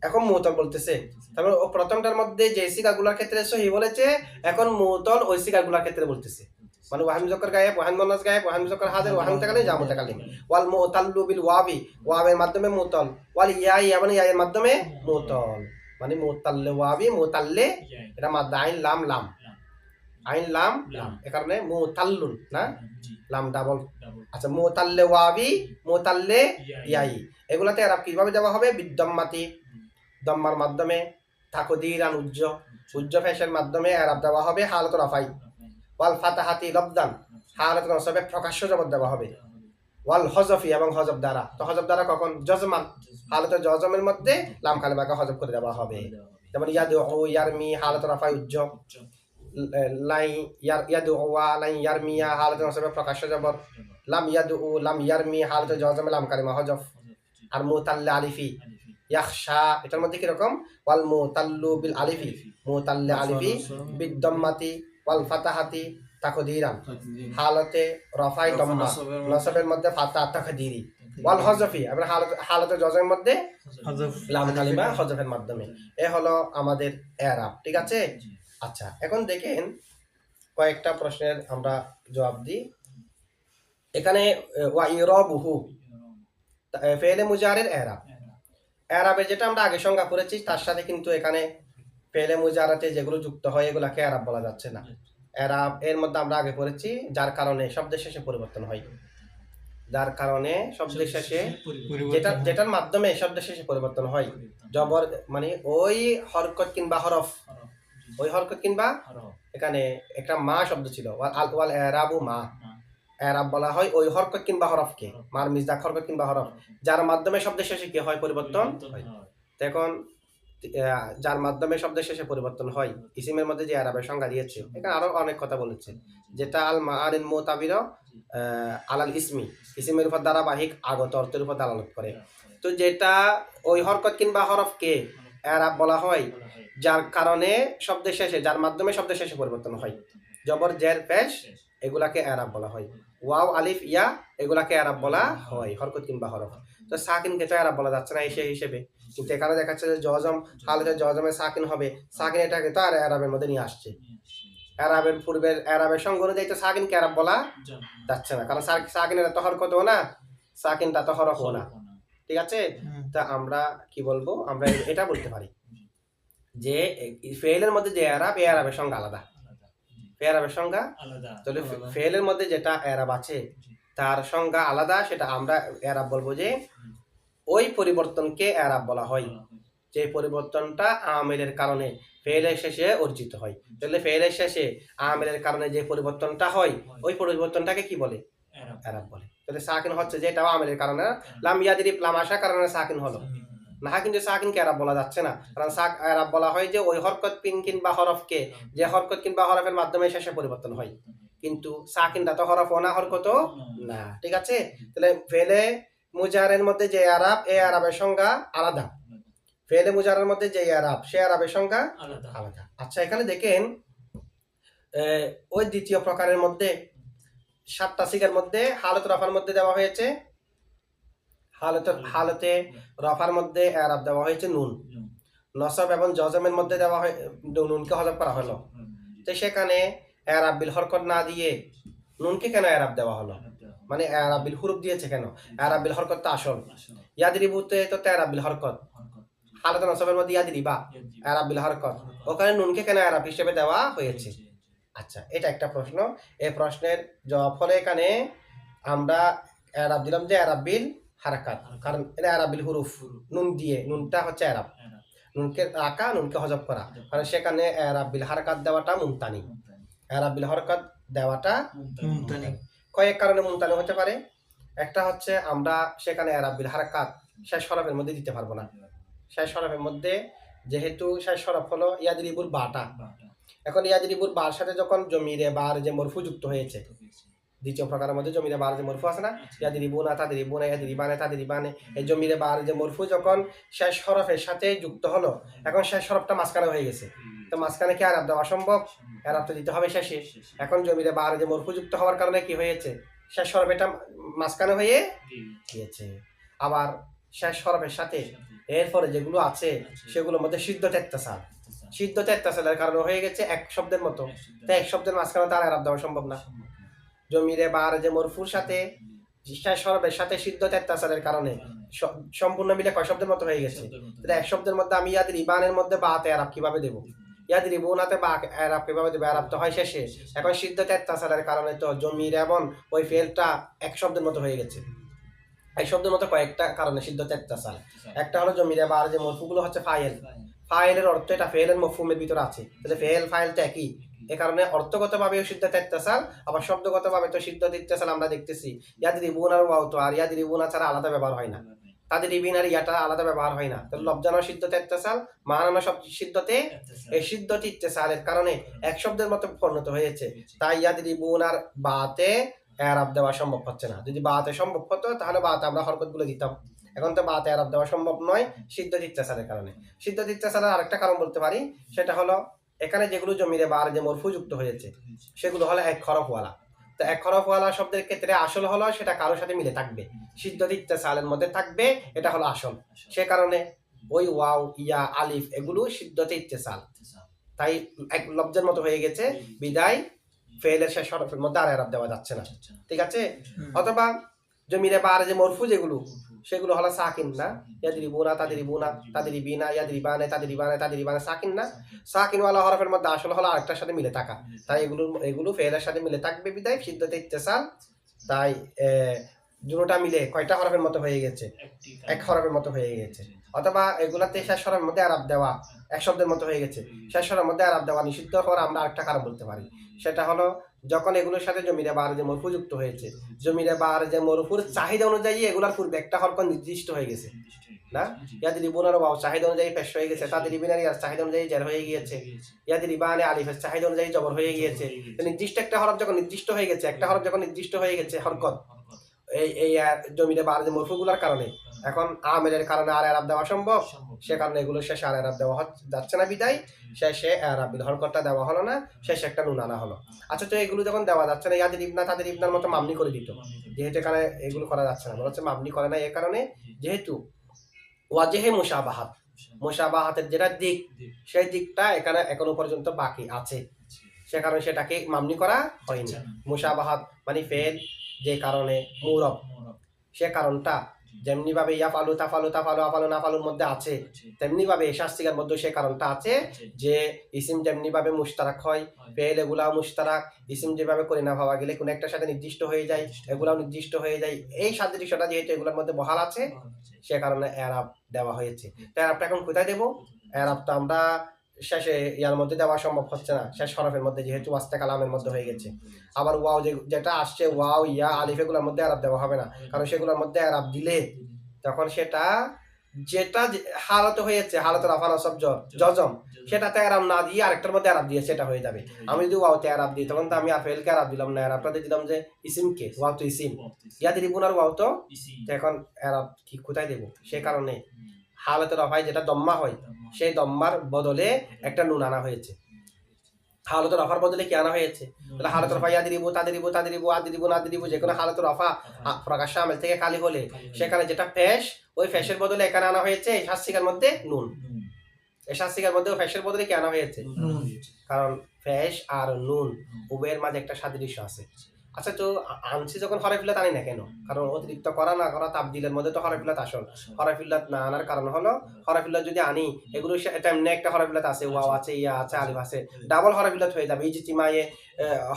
এখন মুতল বলতেছে, তারপর ও প্রথমটার মধ্যে যে সিগাগুলোর ক্ষেত্রে সহি বলেছে, এখন মুতল ওই সিগাগুলোর ক্ষেত্রে বলতেছে। মানে ওয়াহান মুযাক্কার গায়েব, ওয়াহান মুয়ান্নাস গায়েব, ওয়াহান মুযাক্কার হাজির, ওয়াহান মুতাকাল্লিম, জামু মুতাকাল্লিম। ওয়াল মুতাল্লু বিল ওয়াবি, ওয়াবের মাধ্যমে মুতল, ওয়াল ইয়াই মানে ইয়ায়ের মাধ্যমে মুতল, মানে মুতাল্লে ওয়াবি মুতাল্লে, এটা মাদ্দা আইন লাম লাম, আইন লাম লাম, এ কারণে মুতাল্লুন না, লাম ডাবল। আচ্ছা, মুতাল্লে ওয়াবি মুতাল্লে ইয়াই এগুলাতে এরাব কিভাবে দেওয়া হবে? বিদ্যম্মাতি, দম্মার মাধ্যমে, তাকদীরান উজ্জ ফেশের মাধ্যমে এরাব দেওয়া হবে হালাতুল রাফাই। ওয়াল ফাতাহাতি লবদান, হালাতুল নসবে প্রকাশ্য জবর দেওয়া হবে। ওয়াল হজফি এবং হজব দ্বারা, তো হজব দ্বারা কখন? জজমান, হালাতুল জজমের মধ্যে লাম কালিমাকে হজব করে দেওয়া হবে। যেমন ইয়াদু ইয়ারমি হালাতুল রাফাই উজ্জ, লাই ইয়াদু ওয়া লাই ইয়ারমিয়া হালাতুল নসবে প্রকাশ্য জবর, লাম ইয়াদু লাম ইয়ারমি হালাতুল জজমে লাম কালিমা হজফ। আর মুতাল্লে আলিফি ইয়াখশা, এটার মধ্যে কি রকম? ওয়াল মুতাল্লু বিল আলিফি মুতাল্লে আলিফি বিদ্দম্মাতি ওয়াল ফাতাহাতি তাকদীরান, হালতে রফাই দম্মা, নসবের মধ্যে ফাতা তাকদীরি। ওয়াল হজফি আমরা হালতে জজমের মধ্যে লাম কালিমা হজফের মাধ্যমে। এ হলো আমাদের এরাব, ঠিক আছে? আচ্ছা, এখন দেখেন কয়েকটা প্রশ্নের আমরা জবাব দিই। এখানে ওয়া ইরাবুহু ফেলে মুজারের এরাব, এরাবের যেটা আমরা আগে সংজ্ঞা করেছি তার সাথে কিন্তু এখানে ফেলে মুজারাতে যেগুলো যুক্ত হয় এগুলাকে এরাব বলা যাচ্ছে না। এরাব এর মধ্যে আমরা আগে পড়েছি যার কারণে শব্দের শেষে পরিবর্তন হয়, যার কারণে শব্দের শেষে যেটার মাধ্যমে শব্দের শেষে পরিবর্তন হয়, জবর মানে ওই হরকত কিংবা হরফ, ওই হরকত কিংবা এখানে একটা মা শব্দ ছিল, ওয়াল এরাবু মা, এরাব বলা হয় ওই হরকত কিংবা হরফকে, মার মিজদাক হরকত কিংবা হরফ, যার মাধ্যমে শব্দের শেষে কি হয়? পরিবর্তন হয়। এখন যার মাধ্যমে শব্দের শেষে পরিবর্তন হয়, ইসিমের মধ্যে যে এরাবের সংজ্ঞা দিয়েছে, এখানে আরো অনেক কথা বলেছে, যেটা আল মাআরিন মুতাবির আলাল ইসমি, ইসিমের উপর ধারাবাহিক আগত অর্থের উপর দালালত করে। তো যেটা ওই হরকত কিংবা হরফকে এরাব বলা হয় যার কারণে শব্দের শেষে, যার মাধ্যমে শব্দের শেষে পরিবর্তন হয়, জবর জের পেশ এগুলাকে এরাব বলা হয়। ওয়াও আলিফ ইয়া এগুলাকে এরাব বলা হয়, হরকত কিংবা হরফ। তো সাকিনকে তো এরাব বলা যাচ্ছে না এই হিসেবে, কিন্তু এখানে দেখাচ্ছে যে জজম, হালতে জজমে সাকিন হবে, সাকিন এটাকে তো আর এরাবের মধ্যে নিয়ে আসছে। এরাবের পূর্বের এরাবের সঙ্গে অনুযায়ী তো সাকিনকে এরাব বলা যাচ্ছে না, কারণ সাকিনের তো হরকতও না, সাকিনটা তো হরফও না, ঠিক আছে? তা আমরা কি বলবো? আমরা এটা বলতে পারি যে ফেলের মধ্যে যে এরাব, এই এরাবের সংজ্ঞা আলাদা, এরাবের সংজ্ঞা আলাদা। তাহলে ফেলের মধ্যে যেটা এরাব আছে তার সংজ্ঞা আলাদা, সেটা আমরা এরাব বলবো যে ওই পরিবর্তনকে এরাব বলা হয় যে পরিবর্তনটা আমিলের কারণে ফেলের শেষে অর্জিত হয়। তাহলে ফেলের শেষে আমিলের কারণে যে পরিবর্তনটা হয় ওই পরিবর্তনটাকে কি বলে? এরাব বলে। তাহলে সাকিন হচ্ছে যেটা আমিলের কারণে, লাম ইয়াদরিব লাম আসার কারণে সাকিন হলো না, কিন্তু সাকিনকে এরাব বলা যাচ্ছে না, কারণ এরাব বলা হয় যে ওই হরকত পিন কিংবা হরফকে, যে হরকত কিংবা হরফের মাধ্যমে শেষে পরিবর্তন হয়, কিন্তু সাকিনটা তো হরফ না, হরকত না, ঠিক আছে? তাহলে ফেলে মুজারের মধ্যে যে আরাব, এই আরাবের সংজ্ঞা আলাদা, ফেলে মুজারের মধ্যে যে আরাব, সে আরাবের সংজ্ঞা আলাদা। আচ্ছা, এখানে দেখেন ওই দ্বিতীয় প্রকারের মধ্যে 7টা সিগার মধ্যে হালত রফার মধ্যে দেওয়া হয়েছে, হালতে রফার মধ্যে এরাব দেওয়া হয়েছে নুন, নসব এবং জজমের মধ্যে দেওয়া হয় নুনকে হজব করা হলো। তো সেখানে এরাব বিল হরকত না দিয়ে নুনকে কেন এরাব দেওয়া হলো? মানে এরাব বিল হুরুফ দিয়েছে কেন? এরাব বিল হরকত তো আসল, ইয়াদরিবুতে তো এরাব বিল হরকত, হালাতে নসবের মধ্যে ইয়াদরিবা এরাব বিল হরকত, ওখানে নুনকে কেন এরাব হিসেবে দেওয়া হয়েছে? আচ্ছা, এটা একটা প্রশ্ন। এই প্রশ্নের জবাব হলো এখানে আমরা এরাব দিলাম যে এরাব বিল হারাকাত, কারণ এটা এরাব বিল হুরুফ, নুন দিয়ে, নুনটা হচ্ছে এরাব, নুনকে রাখা, নুনকে হজব করা, কারণ সেখানে এরাব বিল হারাকাত দেওয়াটা মুমতানি, এরাব বিল হরকত দেওয়াটা মুমতানি। কয়েক কারণে মুমতানি হতে পারে। একটা হচ্ছে আমরা সেখানে এরাব বিল হারাকাত শেষ হরফের মধ্যে দিতে পারবো না। শেষ হরফের মধ্যে যেহেতু শেষ হরফ হলো ইয়াদরিবুল বাটা, এখন ইয়াদরিবুল বার সাথে যখন জমিরে বার যে মরফু যুক্ত হয়েছে, দ্বিতীয় প্রকারের মধ্যে জমিরে বার যে মরফু আছে না, ইয়াদরিবুনা তাদরিবুনা ইয়াদরিবানে তাদরিবানে, এই জমিরে বার যে মরফু যখন শেষ হরফের সাথে যুক্ত হলো, এখন শেষ হরফটা মাঝখানে হয়ে গেছে, তো মাঝখানে কি আরাব দেওয়া সম্ভব? আরাব তো দিতে হবে শেষে। এখন জমিরে বার যে মরফু যুক্ত হওয়ার কারণে কি হয়েছে, শেষ হরফ এটা মাঝখানে হয়ে গিয়েছে। আবার শেষ হরফের সাথে এরপরে যেগুলো আছে সেগুলোর মধ্যে সিদ্ধতে ইত্তেসাল, সিদ্ধতে ইত্তেসালের কারণে হয়ে গেছে এক শব্দের মতো, তাই এক শব্দের মাঝখানে তার আরাব দেওয়া সম্ভব না। জমিরে বার যে মরফুর সাথে শেষ হরফের সাথে সিদ্ধতে ইত্তেসালের কারণে সম্পূর্ণ মিলে কয় শব্দের মতো হয়ে গেছে, তাহলে এক শব্দের মধ্যে আমি ইয়াদরিবানের মধ্যে বাতে আরাব কিভাবে দেবো, ইয়াদরিবুনাতে বা আরাব কিভাবে দেবো, আরাব তো হয় শেষে। এখন সিদ্ধতে ইত্তেসালের কারণে তো জমির এবং ওই ফেলটা এক শব্দের মতো হয়ে গেছে। এই শব্দের মতো কয়েকটা কারণে সিদ্ধতে ইত্তেসাল। একটা হলো জমিরে বার যে মরফুগুলো হচ্ছে ফাইল, ফাইলের অর্থ এটা ফেলের মফহুমের ভিতরে আছে, তাহলে ফেল ফাইল তো একই, এ কারণে অর্থগতভাবেও সিদ্ধতে ইত্তেসাল, আবার শব্দগতভাবে তো সিদ্ধতে ইত্তেসাল আমরা দেখতেছি ইয়াদরিবুন আর ওয়াও তো আর ইয়াদরিবুনা ছাড়া আলাদা ব্যবহার হয় না, তাদরিবিন আর ইয়াটা আলাদা ব্যবহার হয় না, তাহলে লব্জানো সিদ্ধতে ইত্তেসাল, মানানো সব সিদ্ধতে, এই সিদ্ধতে ইত্তেসালের কারণে এক শব্দের মতো পরিণত হয়েছে, তাই ইয়াদরিবুন আর বাতে এরাব দেওয়া সম্ভব হচ্ছে না। যদি বাতে সম্ভব হতো তাহলে বাতে আমরা হরকতগুলো দিতাম, এখন তো বাতে এরাব দেওয়া সম্ভব নয় সিদ্ধতে ইত্তেসালের কারণে। সিদ্ধতে ইত্তেসালের আরেকটা কারণ বলতে পারি, সেটা হলো এখানে যেগুলো জমিরে বার যে মরফু যুক্ত হয়েছে সেগুলো হলো এক হরফওয়ালা, তো এক হরফওয়ালা শব্দের ক্ষেত্রে আসল হলো সেটা কারোর সাথে মিলে থাকবে, সিদ্ধতে ইত্তেসালের মধ্যে থাকবে, এটা হলো আসল, সে কারণে ওই ওয়াও ইয়া আলিফ এগুলো সিদ্ধতে ইত্তেসাল, তাই এক লব্জের মতো হয়ে গেছে, বিদায় ফেলের শেষ হরফের মধ্যে আর এরাব দেওয়া যাচ্ছে না, ঠিক আছে। অথবা জমিরে বার যে মরফু যেগুলো সেগুলো হলো সাকিন না, ইয়াদরিবুনা তাদরিবুনা তাদরিবিনা ইয়াদরিবানে তাদরিবানে তাদরিবানে সাকিন না, সাকিন ওয়ালা হরফের মধ্যে আসল হলো আরেকটার সাথে মিলে থাকা, তাই এগুলো ফেলের সাথে মিলে থাকবে, বিদায় সিদ্ধতে ইত্তেসাল, তাই দুটোটা মিলে কয়টা হরফের মতো হয়ে গেছে, এক হরফের মতো হয়ে গেছে। অথবা এগুলাতে শেষ হরফের মধ্যে আরাব দেওয়া এক শব্দের মতো হয়ে গেছে, শেষ হরফের মধ্যে আরাব দেওয়া নিষিদ্ধ হওয়ার আমরা আরেকটা কারণ বলতে পারি, সেটা হলো যখন এগুলোর সাথে জমিরে বার যে মরফু যুক্ত হয়েছে, জমিরে বার যে মরফুর চাহিদা অনুযায়ী এগুলার পূর্বে একটা হরফ নির্দিষ্ট হয়ে গেছে না, ইয়াদরিবুনার ওয়াও চাহিদা অনুযায়ী পেশ হয়ে গেছে, তাদরিবিনার ইয়ার চাহিদা অনুযায়ী জের হয়ে গিয়েছে, ইয়াদরিবানে আলিফের চাহিদা অনুযায়ী জবর হয়ে গিয়েছে, নির্দিষ্ট একটা হরফ যখন নির্দিষ্ট হয়ে গেছে, একটা হরফ যখন নির্দিষ্ট হয়ে গেছে হরকত এই জমিরে বার যে মরফুগুলোর কারণে, এখন আমেলের কারণে আর এরাব দেওয়া সম্ভব, সে কারণে এগুলো শেষে আর এরাব দেওয়া যাচ্ছে না, বিদায় শেষে এরাব বিল হরকতটা দেওয়া হলো না, শেষে একটা নুন আনা হলো। আচ্ছা, তো এগুলো যখন দেওয়া যাচ্ছে না, ইয়াদরিবনা তাদরিবনার মতো মামনি করে দিত, যেহেতু এখানে এগুলো করা যাচ্ছে না, বলা হচ্ছে মামনি করে না, এ কারণে যেহেতু ওয়াজহে মুশাবাহাত, মুশাবাহাতের যেটা দিক সেই দিকটা এখানে এখনো পর্যন্ত বাকি আছে, সে কারণে সেটাকে মামনি করা হয়নি। মুশাবাহাত মানে ফেল যে কারণে মুরব, সে কারণটা যেমনি ভাবে ইয়াফালু তাফালু তাফালু আফালু নাফালুর মধ্যে আছে, তেমনি ভাবে শাস্তিকার মধ্যে সে কারণটা আছে যে ইসিম যেমনি ভাবে মুশতারাক হয়, ফেল এগুলাও মুশতারাক, ইসিম যেভাবে করে না ভাবা গেলে কোনো একটা সাথে নির্দিষ্ট হয়ে যায়, এগুলাও নির্দিষ্ট হয়ে যায়, এই সাদৃশ্যটা যেহেতু এগুলোর মধ্যে বহাল আছে সে কারণে এরাব দেওয়া হয়েছে। তো এরাবটা এখন কোথায় দেবো, এরাব তো আমরা শেষে ইয়ার মধ্যে দেওয়া সম্ভব হচ্ছে না, শেষ হরফের মধ্যে যেহেতু ওয়াস্তে কালামের মধ্যে হয়ে গেছে। আবার ওয়াও যেটা আসছে ওয়াও ইয়া আলিফ এগুলোর মধ্যে আরাব দেওয়া হবে না, কারণ সেগুলোর মধ্যে আরাব দিলে তখন সেটা যেটা হালত হয়েছে হালতের আফা নসব জজম, সেটাতে আরাব না দিয়ে আরেকটার মধ্যে আরাব দিয়ে সেটা হয়ে যাবে। আমি যদি ওয়াওতে আরাব দিই তখন তো আমি আফেলকে আরাব দিলাম না, আরাবটাতে দিলাম যে ইসিমকে, ওয়াও তো ইসিম, ইয়াদ রিবুনার ওয়াও তো এখন আরাব কি কোথায় দেবো, সে কারণে হালতের আফায় যেটা দম্মা হয় সেই দম্মার বদলে একটা নুন আনা হয়েছে, হালতের অফার বদলে কি আনা হয়েছে, তাহলে হালতের অফা ইয়াদরিবু তাদরিবু তাদরিবু আদরিবু নাদরিবু যে কোনো হালতের অফা প্রকাশ্য আমেল থেকে খালি হলে সেখানে যেটা ফেশ, ওই ফেশের বদলে এখানে আনা হয়েছে এই শাস্তিকার মধ্যে নুন, এই শাস্তিকার মধ্যে ফেশের বদলে কি আনা হয়েছে, কারণ ফেশ আর নুন উভয়ের মাঝে একটা সাদৃশ্য আছে। আচ্ছা, তো আনছি যখন হরফিল্লাত আনি না কেন? কারণ অতিরিক্ত করা না করা তাবদিলের মধ্যে তো হরফিল্লাত আসল। হরফিল্লাত না আনার কারণ হলো হরফিল্লাত যদি আনি এগুলো এটা এমনি একটা হরফিল্লাত আছে, ওয়াও আছে, ইয়া আছে, আলিফ আছে। ডাবল হরফিল্লাত হয়ে যাবে। ইজতিমায়ে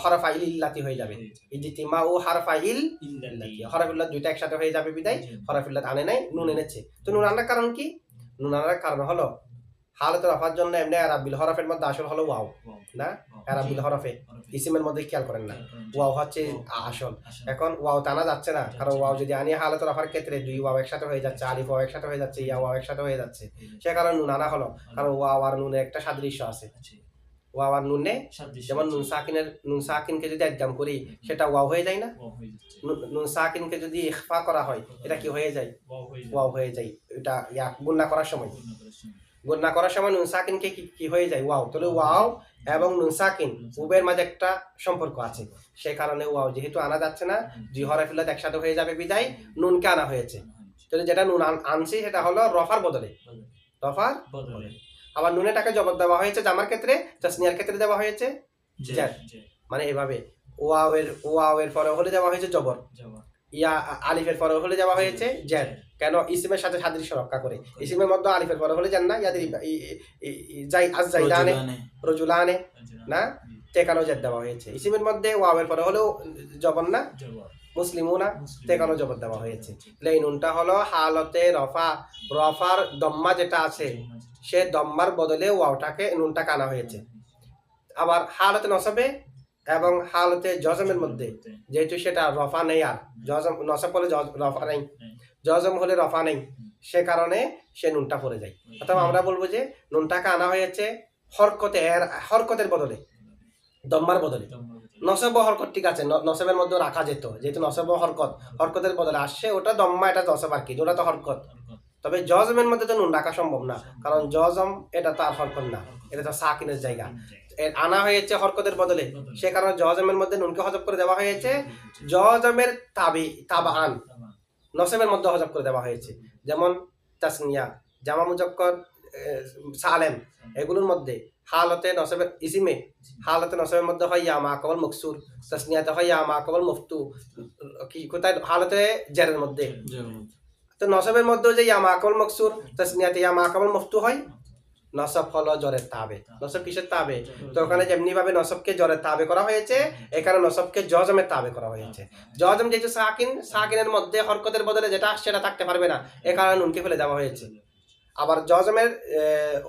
হরফাইল ইল্লাতি হয়ে যাবে। ইজতিমা ও হারফাইল ইল্লাতি। হরফিল্লাত দুইটা একসাথে হয়ে যাবে বিদায় হরফিল্লাত আনে নাই, নুন এনেছে। তো নুন আনার কারণ কি? নুন আনার কারণ হলো হালতে রফার জন্য এমনি আরাবিল হরফের মধ্যে আসল হলো ওয়াও, না? আরাবিল হরফে ইসিমের মধ্যে খেয়াল করেন না, ওয়াও হচ্ছে আসল। এখন ওয়াও টানা যাচ্ছে না, কারণ ওয়াও যদি আনি হালতে রফার ক্ষেত্রে দুই ওয়াও একসাথে হয়ে যাচ্ছে, আলিফ ওয়াও একসাথে হয়ে যাচ্ছে, ইয়া ওয়াও একসাথে হয়ে যাচ্ছে। সে কারণে নুন আনা হলো, কারণ ওয়াও আর নুনে একটা সাদৃশ্য আছে। ওয়াও আর নুনে, যেমন নুন সাকিনকে যদি একদম করি সেটা ওয়াও হয়ে যায় না? নুন সাকিনকে যদি ইখফা করা হয় এটা কি হয়ে যায়? ওয়াও হয়ে যায়। এটা গুণনা করার সময়, গুণনা করার সময় নুন সাকিনকে কি হয়ে যায়? ওয়াও। তাহলে ওয়াও এবং নুন সাকিন উভয়ের মাঝে একটা সম্পর্ক আছে। সেই কারণে ওয়াও যেহেতু আনা যাচ্ছে না, দুই হরফিল্লাত একসাথে হয়ে যাবে বিদায় নুনকে আনা হয়েছে। তাহলে যেটা নুন আনছি সেটা হলো রফার বদলে, রফার বদলে। আবার নুনেটাকে জবর দেওয়া হয়েছে জামার ক্ষেত্রে, তাসনিয়ার ক্ষেত্রে দেওয়া হয়েছে জের। মানে এভাবে ওয়াও এর পরে হলে দেওয়া হয়েছে জবর, ইয়া আলিফের পরে হলে দেওয়া হয়েছে জের। কেন? ইসিমের সাথে সাদৃশ্য রক্ষা করে। ইসিমের মধ্যে আলিফের পরে হলে জান না, ইয়াদের জাইদানে রজুলানে, না? তেকানো জের দেওয়া হয়েছে। ইসিমের মধ্যে ওয়াওয়ের পরে হলেও জবর, না? মুসলিমুনা, তেকানো জবর দেওয়া হয়েছে। এই নুনটা হলো হালতে রফার দম্মা যেটা আছে সে দম্মার বদলে ওয়াওটাকে নুনটাকে আনা হয়েছে। আবার হালতে নসবে এবং হালতে জজমের মধ্যে যেহেতু সেটা রফা নেই, আর জজম নসব হলে রফা নেই, জজম হলে রফা নেই, সে কারণে সে নুনটা পড়ে যায়। অথবা আমরা বলবো যে নুনটাকে আনা হয়েছে হরকতের বদলে, দম্মার বদলে। নসব হরকত ঠিক আছে, নসবের মধ্যে রাখা যেত, যেহেতু নসব হরকতের বদলে আসছে, ওটা দম্মা, এটা নসব আর কি, ওটা তো হরকত। তবে জজমের মধ্যে তো নুন রাখা সম্ভব না, কারণ জজম এটা তো আর হরকত না, এটা তো সাকিনের জায়গা। আনা হয়েছে হরকতের বদলে, সে কারণে জজমের মধ্যে নুনকে হজব করে দেওয়া হয়েছে। জজমের তাবাআন নসবের মধ্যে হজব করে দেওয়া হয়েছে। যেমন তাসনিয়া, জামা মুজাক্কর, সালেম, এগুলোর মধ্যে হালতে নসবের ইসিমে হালতে নসবের মধ্যে হয় ইয়া মা কবল মকসুর, তাসনিয়াতে হয় ইয়া মা কবল মফতু, কি কোথায় হালতে জেরের মধ্যে। তো নসবের মধ্যে যে ইয়া মা কবল মকসুর, তাসনিয়াতে ইয়া মা কবল মফতু হয়, নসব হলো জরের তাবে। নসব কিসের তাবে? তো ওখানে যেমনি ভাবে নসবকে জরের তাবে করা হয়েছে, এখানে নসবকে জজমের তাবে করা হয়েছে। জজম যেহেতু সাকিনের মধ্যে হরকতের বদলে যেটা সেটা থাকতে পারবে না, এ কারণে নুনকে ফেলে দেওয়া হয়েছে। আবার জজমের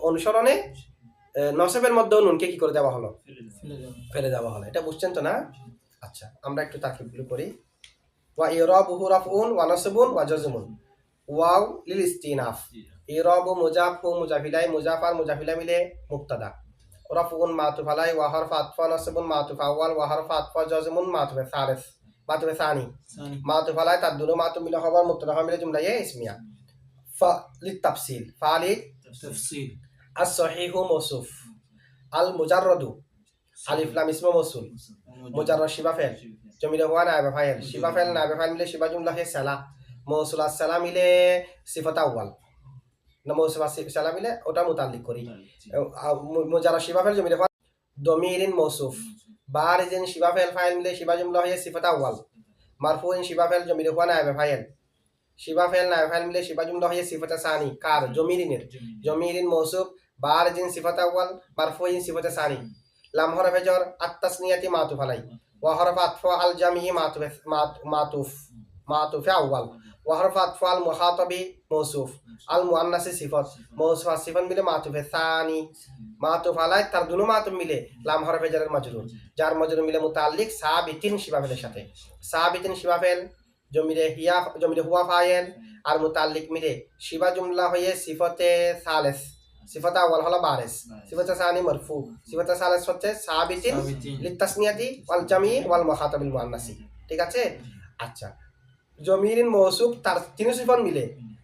অনুসরণে নসবের মধ্যেও নুনকে কি করে দেওয়া হলো? ফেলে দেওয়া হলো। এটা বুঝছেন তো, না? আচ্ছা, আমরা একটু তাকিবগুলো করি। ওয়া ইরাবুহু রাফউন ওয়া নাসবুন ওয়া জাজমুন। ওয়াও লিল ইস্তিনাফ। ইরাবু মুজাফ হু মুজাফিলাই, মুজাফার মুজাফিলা মিলে মুবতাদা। রাফউন মাতুফ আলাই, ওয়া হারফ আতফা, নাসবুন মাতুফ আউয়াল, ওয়া হারফ আতফা, জাজমুন মাতুফ সালিস, মাতুফ সানি। মাতুফ আলাই তাদুরু মাতুফ মিলে খবর, মুবতাদা মিলে জুমলা ইসমিয়া। ফা লিতাফসিল, ফা লিতাফসিল। as-sahihu mawsuf, al-mujarradu alif lam ismu mawsul, mujarrad shiba fail, জমিরে হুয়া নায়েব ফাইল, শিবা ফাইল নায়েব ফাইল মিলে শিবা জুমলা হে সালা, মৌসুল as-সালা মিলে সিফাত আউয়াল, না মৌসুল as-সালা মিলে ওটা মুতাল্লিক করি। মুজাররদ শিবা ফাইল জমিরে হুয়া দমিরিন মৌসুফ, বারিজিন শিবা ফাইল মিলে শিবা জুমলা হে সিফাত আউয়াল, মারফুইন শিবা ফাইল জমিরে হুয়া নায়েব ফাইল, শিবা ফাইল নায়েব ফাইল মিলে শিবা জুমলা হে সিফাত সানি, কার? জমিরিন মৌসুফ, বারিজিন সিফাত আউয়াল, মারফুইন সিফাত সানি। লাম হরফে জর আত-তাসনিয়াতি মাতুফ আলাই, ওয়া হরফ আতফ আল জামিহি মাতুফ আউয়াল, ওয়া হরফ আতফ আল মুখাতাবি মৌসুফ, আল মুআন্নাসি সিফাত, মৌসুফ সিফাত মিলে মাতুফ সানি। মাতুফ আলাই তার দুনো মাতুফ মিলে লাম হরফে জরের মাজরুর, যার মাজরুর মিলে মুতাল্লিক সাবিতিন শিবা ফেলের সাথে। সাবিতিন শিবা ফেল জমিরে হুয়া ফাইল, আর মুতাল্লিক মিলে শিবা জুমলা হয়ে সিফতে সালেস, সিফাত আউয়াল হলো বারিস, সিফাত সানি মারফু, সিফাত সালেস হচ্ছে সাবিতিন লিতাসনিয়াতি ওয়াল জামি ওয়াল মুখাতাবিল মুআন্নাসি। ঠিক আছে? আচ্ছা, জমিরিন মৌসুফ তার তিন সিফাত মিলে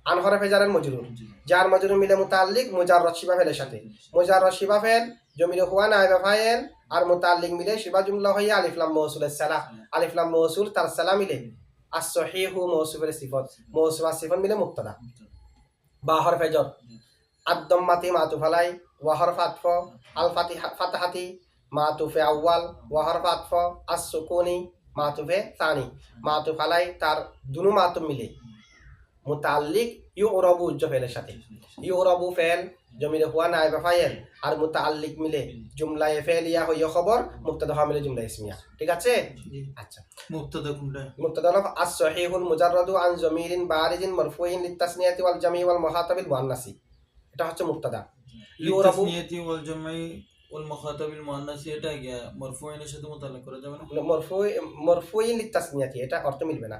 আন হরফে জারের মাজরুর, যার মাজরুর মিলে মুতাল্লিক মুজাররদ শিবা ফেলের সাথে। মুজাররদ শিবা ফেল জমিরে হুয়া নায়েব ফাইল, আর মুতাল্লিক মিলে শিবা জুমলা হয়ে আলিফ লাম মৌসুলের সালা, আলিফ লাম মৌসুল তার সালা মিলে as-sahihu মৌসুফের সিফাত, মৌসুফ আর সিফাত মিলে মুবতাদা। বা হরফে জর ad-dammati মাতুফ আলাই, ওয়া হরফ আতফ আল ফাতাহাতি মাতুফে আউয়াল, ওয়া হরফ আতফ as-sukuni মাতুফে সানি মাতুফ আলাই তার দুনো মাতুফ মিলে মুতাল্লিক ইউরাবু উজ্জ ফেলের সাথে ইউরাবু ফেল জমিরে হুয়া নাইবে ফাইল আর মুতাল্লিক মিলে জুমলায়ে ফেলিয়া হইয়া খবর মুবতাদা হওয়া মিলে জুমলা ইসমিয়া ঠিক আছে আচ্ছা মুবতাদা কোনটা মুবতাদা হলো as-sahihul mujarradu an zamirin barizin marfu'in lit-tasniyati wal jam'i wal muhatabil muannasi এটা হচ্ছে মুবতাদা ইউরাবু তাসনিয়াতি ওয়াল জামাই ওয়াল মুখাতাবিল মুআন্নাসি এটা গিয়া মারফুইনের সাথে মুতাল্লাক করা যাবে না মরফুইন লিত-তাসনিয়াতি এটা অর্থ মিলবে না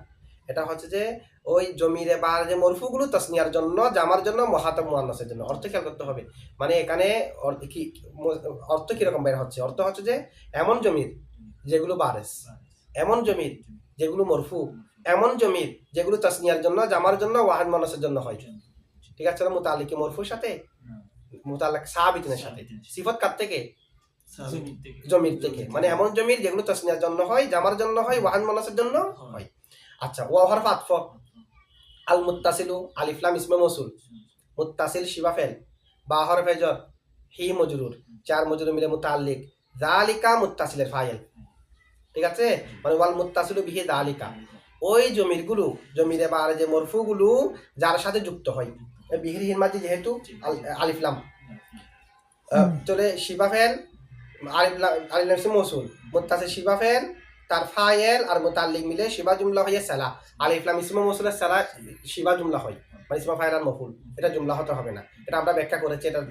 এটা হচ্ছে যে ওই জমিরে বার যে মরফুগুলো তাসনিয়ার জন্য জামার জন্য মুহাতাব মুআন্নাসের জন্য অর্থ খেয়াল করতে হবে মানে এখানে অর্থ কিরকম বের হচ্ছে অর্থ হচ্ছে যে এমন জমির যেগুলো বারেস এমন জমির যেগুলো মরফু এমন জমির যেগুলো তাসনিয়ার জন্য জামার জন্য ওয়াহিদ মুআন্নাসের জন্য হয় ঠিক আছে মুতাল্লিক কি মরফুর সাথে মুতাল্লাক সাবিতিনের সাথে সিফত কার থেকে জমির থেকে মানে এমন জমির যেগুলো তাসনিয়ার জন্য হয় জামার জন্য হয় ওয়াহিদ মুআন্নাসের জন্য হয় আচ্ছা ওয়া হরফ আতফ আল মুত্তাসিলু আলিফ লাম ইসমে মৌসুল মুত্তাসিল শিবা ফেল বা হরফে জর হি মজরুর চার মজরুর মিলে মুতাল্লিক যালিকা মুত্তাসিলের ফাইল ঠিক আছে মানে ওয়াল মুত্তাসিলু বিহি যালিকা ওই জমিরগুলো জমিরে বারে যে মরফুগুলো যার সাথে যুক্ত হয় বিহির হিরমাজি যেহেতু আলিফ লাম চলে শিবা ফেল আলিফ লাম ইসমে মৌসুল মুত্তাসিল শিবা ফেল তার ফাইল আর মুতাল্লিক মিলে শিবা জুমলা হয়ে সালা আলিফ লাম ইসমে মৌসুলের সালা শিবা জুমলা হয় মানে ইসমা ফাইল আর মফুল এটা জুমলা হতে হবে না এটা আমরা ব্যাখ্যা করেছি এটা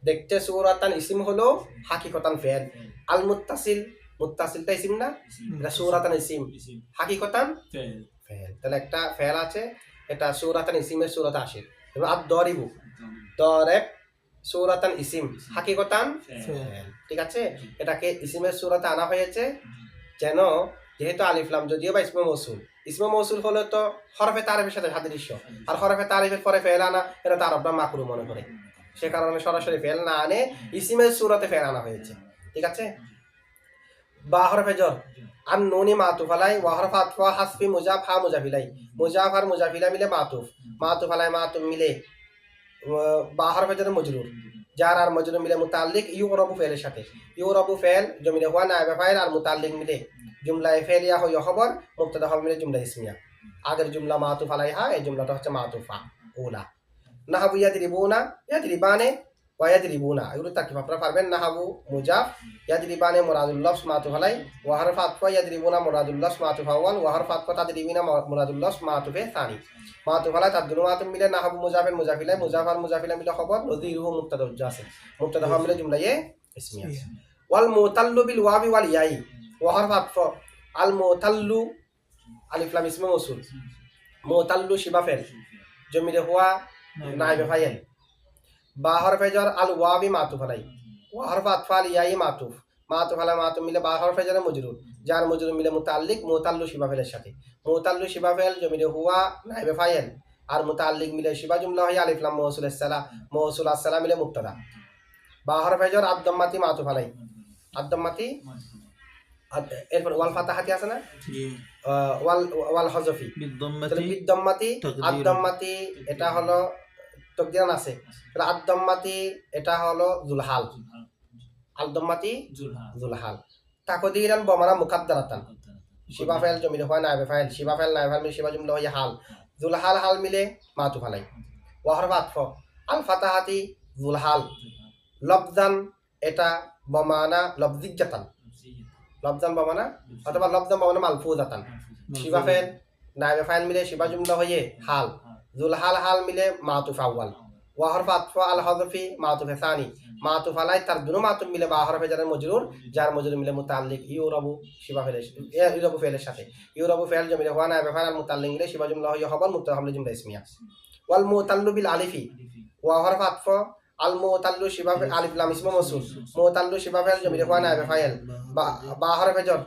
দেখতে সূরাতান ইসিম হলো হাকিকতান ফেল আল মুত্তাসিল মুত্তাসিলটা ইসিম না এটা সূরাতান ইসিম হাকিকতান ফেল তাহলে একটা ফেল আছে এটা সূরাতান ইসিমের সূরাতে আসে এবং আদ দরিবু দরেব সূরাতান ইসিম হাকিকতান ফেল ঠিক আছে এটাকে ইসিমের সূরাতে আনা হয়েছে যেন যেহেতু আলিফ লাম যদিও বা ইসমে মৌসুল হলে তো হরফে তারিফের সাথে সাদৃশ্য আর হরফে তারিফের পরে ফেল আনা এটা তো আরবরা মাকরু মনে করে সে কারণে সরাসরি ফেল না আনে ইসিমের সূরাতে ফেল আনা হয়েছে ঠিক আছে বা হরফে জর আর নুনি মাতুফ আলাই ওয়া হরফ আতফা হাসফি মুজাফ হা মুজাফিলাই মুজাফ আর মুজাফিলা মিলে মাতুফ আলাই মাতুফ মিলে বা হরফে জর মজরুর জার আর মজরুর মিলে মুতাল্লিক ইউরাবু ফেলের সাথে ইউরাবু ফেল জমিরে হুয়া নাইবে ফাইল আর মুতাল্লিক মিলে জুমলায়ে ফেলিয়া হইয়া খবর মুবতাদা হবে মিলে জুমলা ইসমিয়া আগের জুমলা মাতুফ আলাইহা এই জুমলাটা হচ্ছে মাতুফা উলা নাহাবু ইয়াদরিবুনা ইয়াদরিবানে ওয়া ইয়াদরিবুনা এগুলো তাকিব আপনারা পারবেন নাহাবু মুজাফ ইয়াদরিবানে মুরাদুল লফজ মাতুফ আলাই ওয়া হরফ আতফা ইয়াদরিবুনা মুরাদুল লফজ মাতুফ আউয়াল ওয়া হরফ আতফা তাদরিবিনা মুরাদুল লফজ মাতুফে সানি মাতুফ আলাই তাদুনু মাতুফ মিলে নাহাবু মুজাফের মুজাফিলা মুজাফ আর মুজাফিলা মিলে খবর নযীরুহু মুবতাদা জাসিম মুবতাদা হবে মিলে জুমলায়ে ইসমিয়া ওয়াল মুতাল্লু বিল ওয়াবি ওয়াল ইয়াই ওয়া হরফ আতফা আল মুতাল্লু আলিফ লাম ইসমে মৌসুল মুতাল্লু শিবা ফেল জমিরে হুয়া নাইবে ফাইল বা হরফে জর আল ওয়াবি মাতুফ আলাই ওয়া হরফ আতফা আল ইয়াই মাতুফ আলাই মাতুফ মিলে বা হরফে জর মজরুর যার মজরুর মিলে মুতাল্লিক মুতাল্লু শিবা ফেলের সাথে মুতাল্লু শিবা ফেল জমিরে হুয়া নাইবে ফাইল আর মুতাল্লিক মিলে শিবা জুমলা হয় আলিফ লাম মৌসুলের সালা মৌসুল আসসালাম মিলে মুবতাদা বা হরফে জর আদ-দাম্মাতি মাতুফ আলাই আদ-দাম্মাতি এরপর ওয়াল ফাতাহাতি আছে না ওয়াল হযফি বিদ্দাম্মাতি আদ-দাম্মাতি এটা হলো তাকদিরান আছে তাহলে আদ-দাম্মাতি এটা হলো জুলহাল আদ-দাম্মাতি জুলহাল তাকদিরান বমানা মুকাদ্দারাতান শিবা ফাইল জমিরে হয় নাইবে ফাইল শিবা ফাইল নাইবে ফাইল শিবা জুমলা হয় হাল জুলহাল হাল মিলে মাতুফ আলাই ওয়া হরফ আতফ আল ফাতাহাতি জুলহাল লফজান এটা বমানা লফজিজ্জাতান লফজান বামানা অথবা লফজান বামানা মালফুজাতান শিবা ফেল নাইবে ফাইল মিলে শিবা জুমলা হয়ে হাল জুলহাল হাল মিলে মাতুফ আউয়াল ওয়া হরফ আতফা আল হযফি মাতুফ সানি মাতুফ আলাই তার দুনো মাতুফ মিলে বা হরফে জারের মজরুর যার মজরুর মিলে মুতাল্লিক ইউরাবু শিবা ফেলের ইউরাবু ফেলের সাথে ইউরাবু ফেল জমিরে হুয়া নাইবে ফাইল আর মুতাল্লিক মিলে শিবা জুমলা হয়ে খবর মুবতাদা হবে জুমলা ইসমিয়া ওয়াল মুতাল্লু বিল আলিফি ওয়া হরফ আতফা আল মুতাল্লু শিবা আলিফ লাম ইসমে মৌসুল মুতাল্লু শিবা ফেল জমিরে হুয়া নাইবে ফাইল বা হরফে জর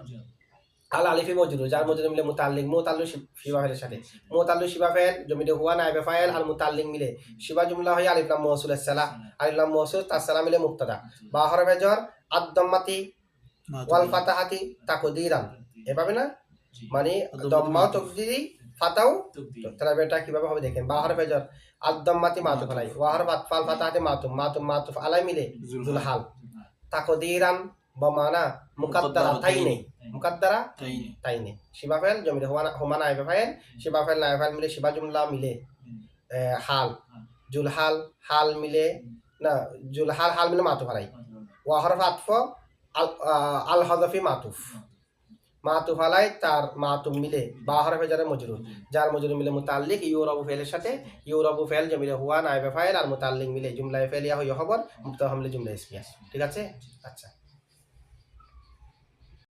আল আলিফি মজরুর যার মজরুর মিলে মুতাল্লিক মুতাল্লু শিবা ফেলের সাথে মুতাল্লু শিবা ফেল জমিরে হুয়া নাইবে ফাইল আর মুতাল্লিক মিলে শিবা জুমলা হয় আলিফ লাম মৌসুলের সালা আলিফ লাম মৌসুল তার সালা মিলে মুবতাদা বা হরফে জর আদ-দাম্মাতি ওয়াল ফাতাহাতি তাকদিরান এভাবে না মানে দম্মা তাকদিরি ফাতাও তাহলে এটা কিভাবে হবে দেখেন বা হরফে জর আদ-দাম্মাতি মাতুফ আলাই ওয়া হরফ আতফা আল ফাতাহাতি মাতুফ আলাই মিলে জুলহাল তাকদিরান বমানা মুকাদ্দারা তাইনে মুকাদ্দারা তাইনে তাইনে শিবা ফেল জমিরে হুমা নাইবে ফাইল শিবা ফেল নাইবে ফাইল মিলে শিবা জুমলা মিলে হাল জুল হাল মিলে না জুল হাল মিলে মাতুফ হারাই ওয়া হরফ আতফ আল হযফি মাতুফ হালাই তার মাতুফ মিলে বা হরফে জারে মজরুর যার মজরুর মিলে মুতাল্লিক ইউরাবু ফেলের সাথে ইউরাবু ফেল জমিরে হুয়া নাইবে ফাইল আর মুতাল্লিক মিলে জুমলা ফেলিয়া হই খবর মুবতাদা মিলে জুমলা ইসমিয়া ঠিক আছে আচ্ছা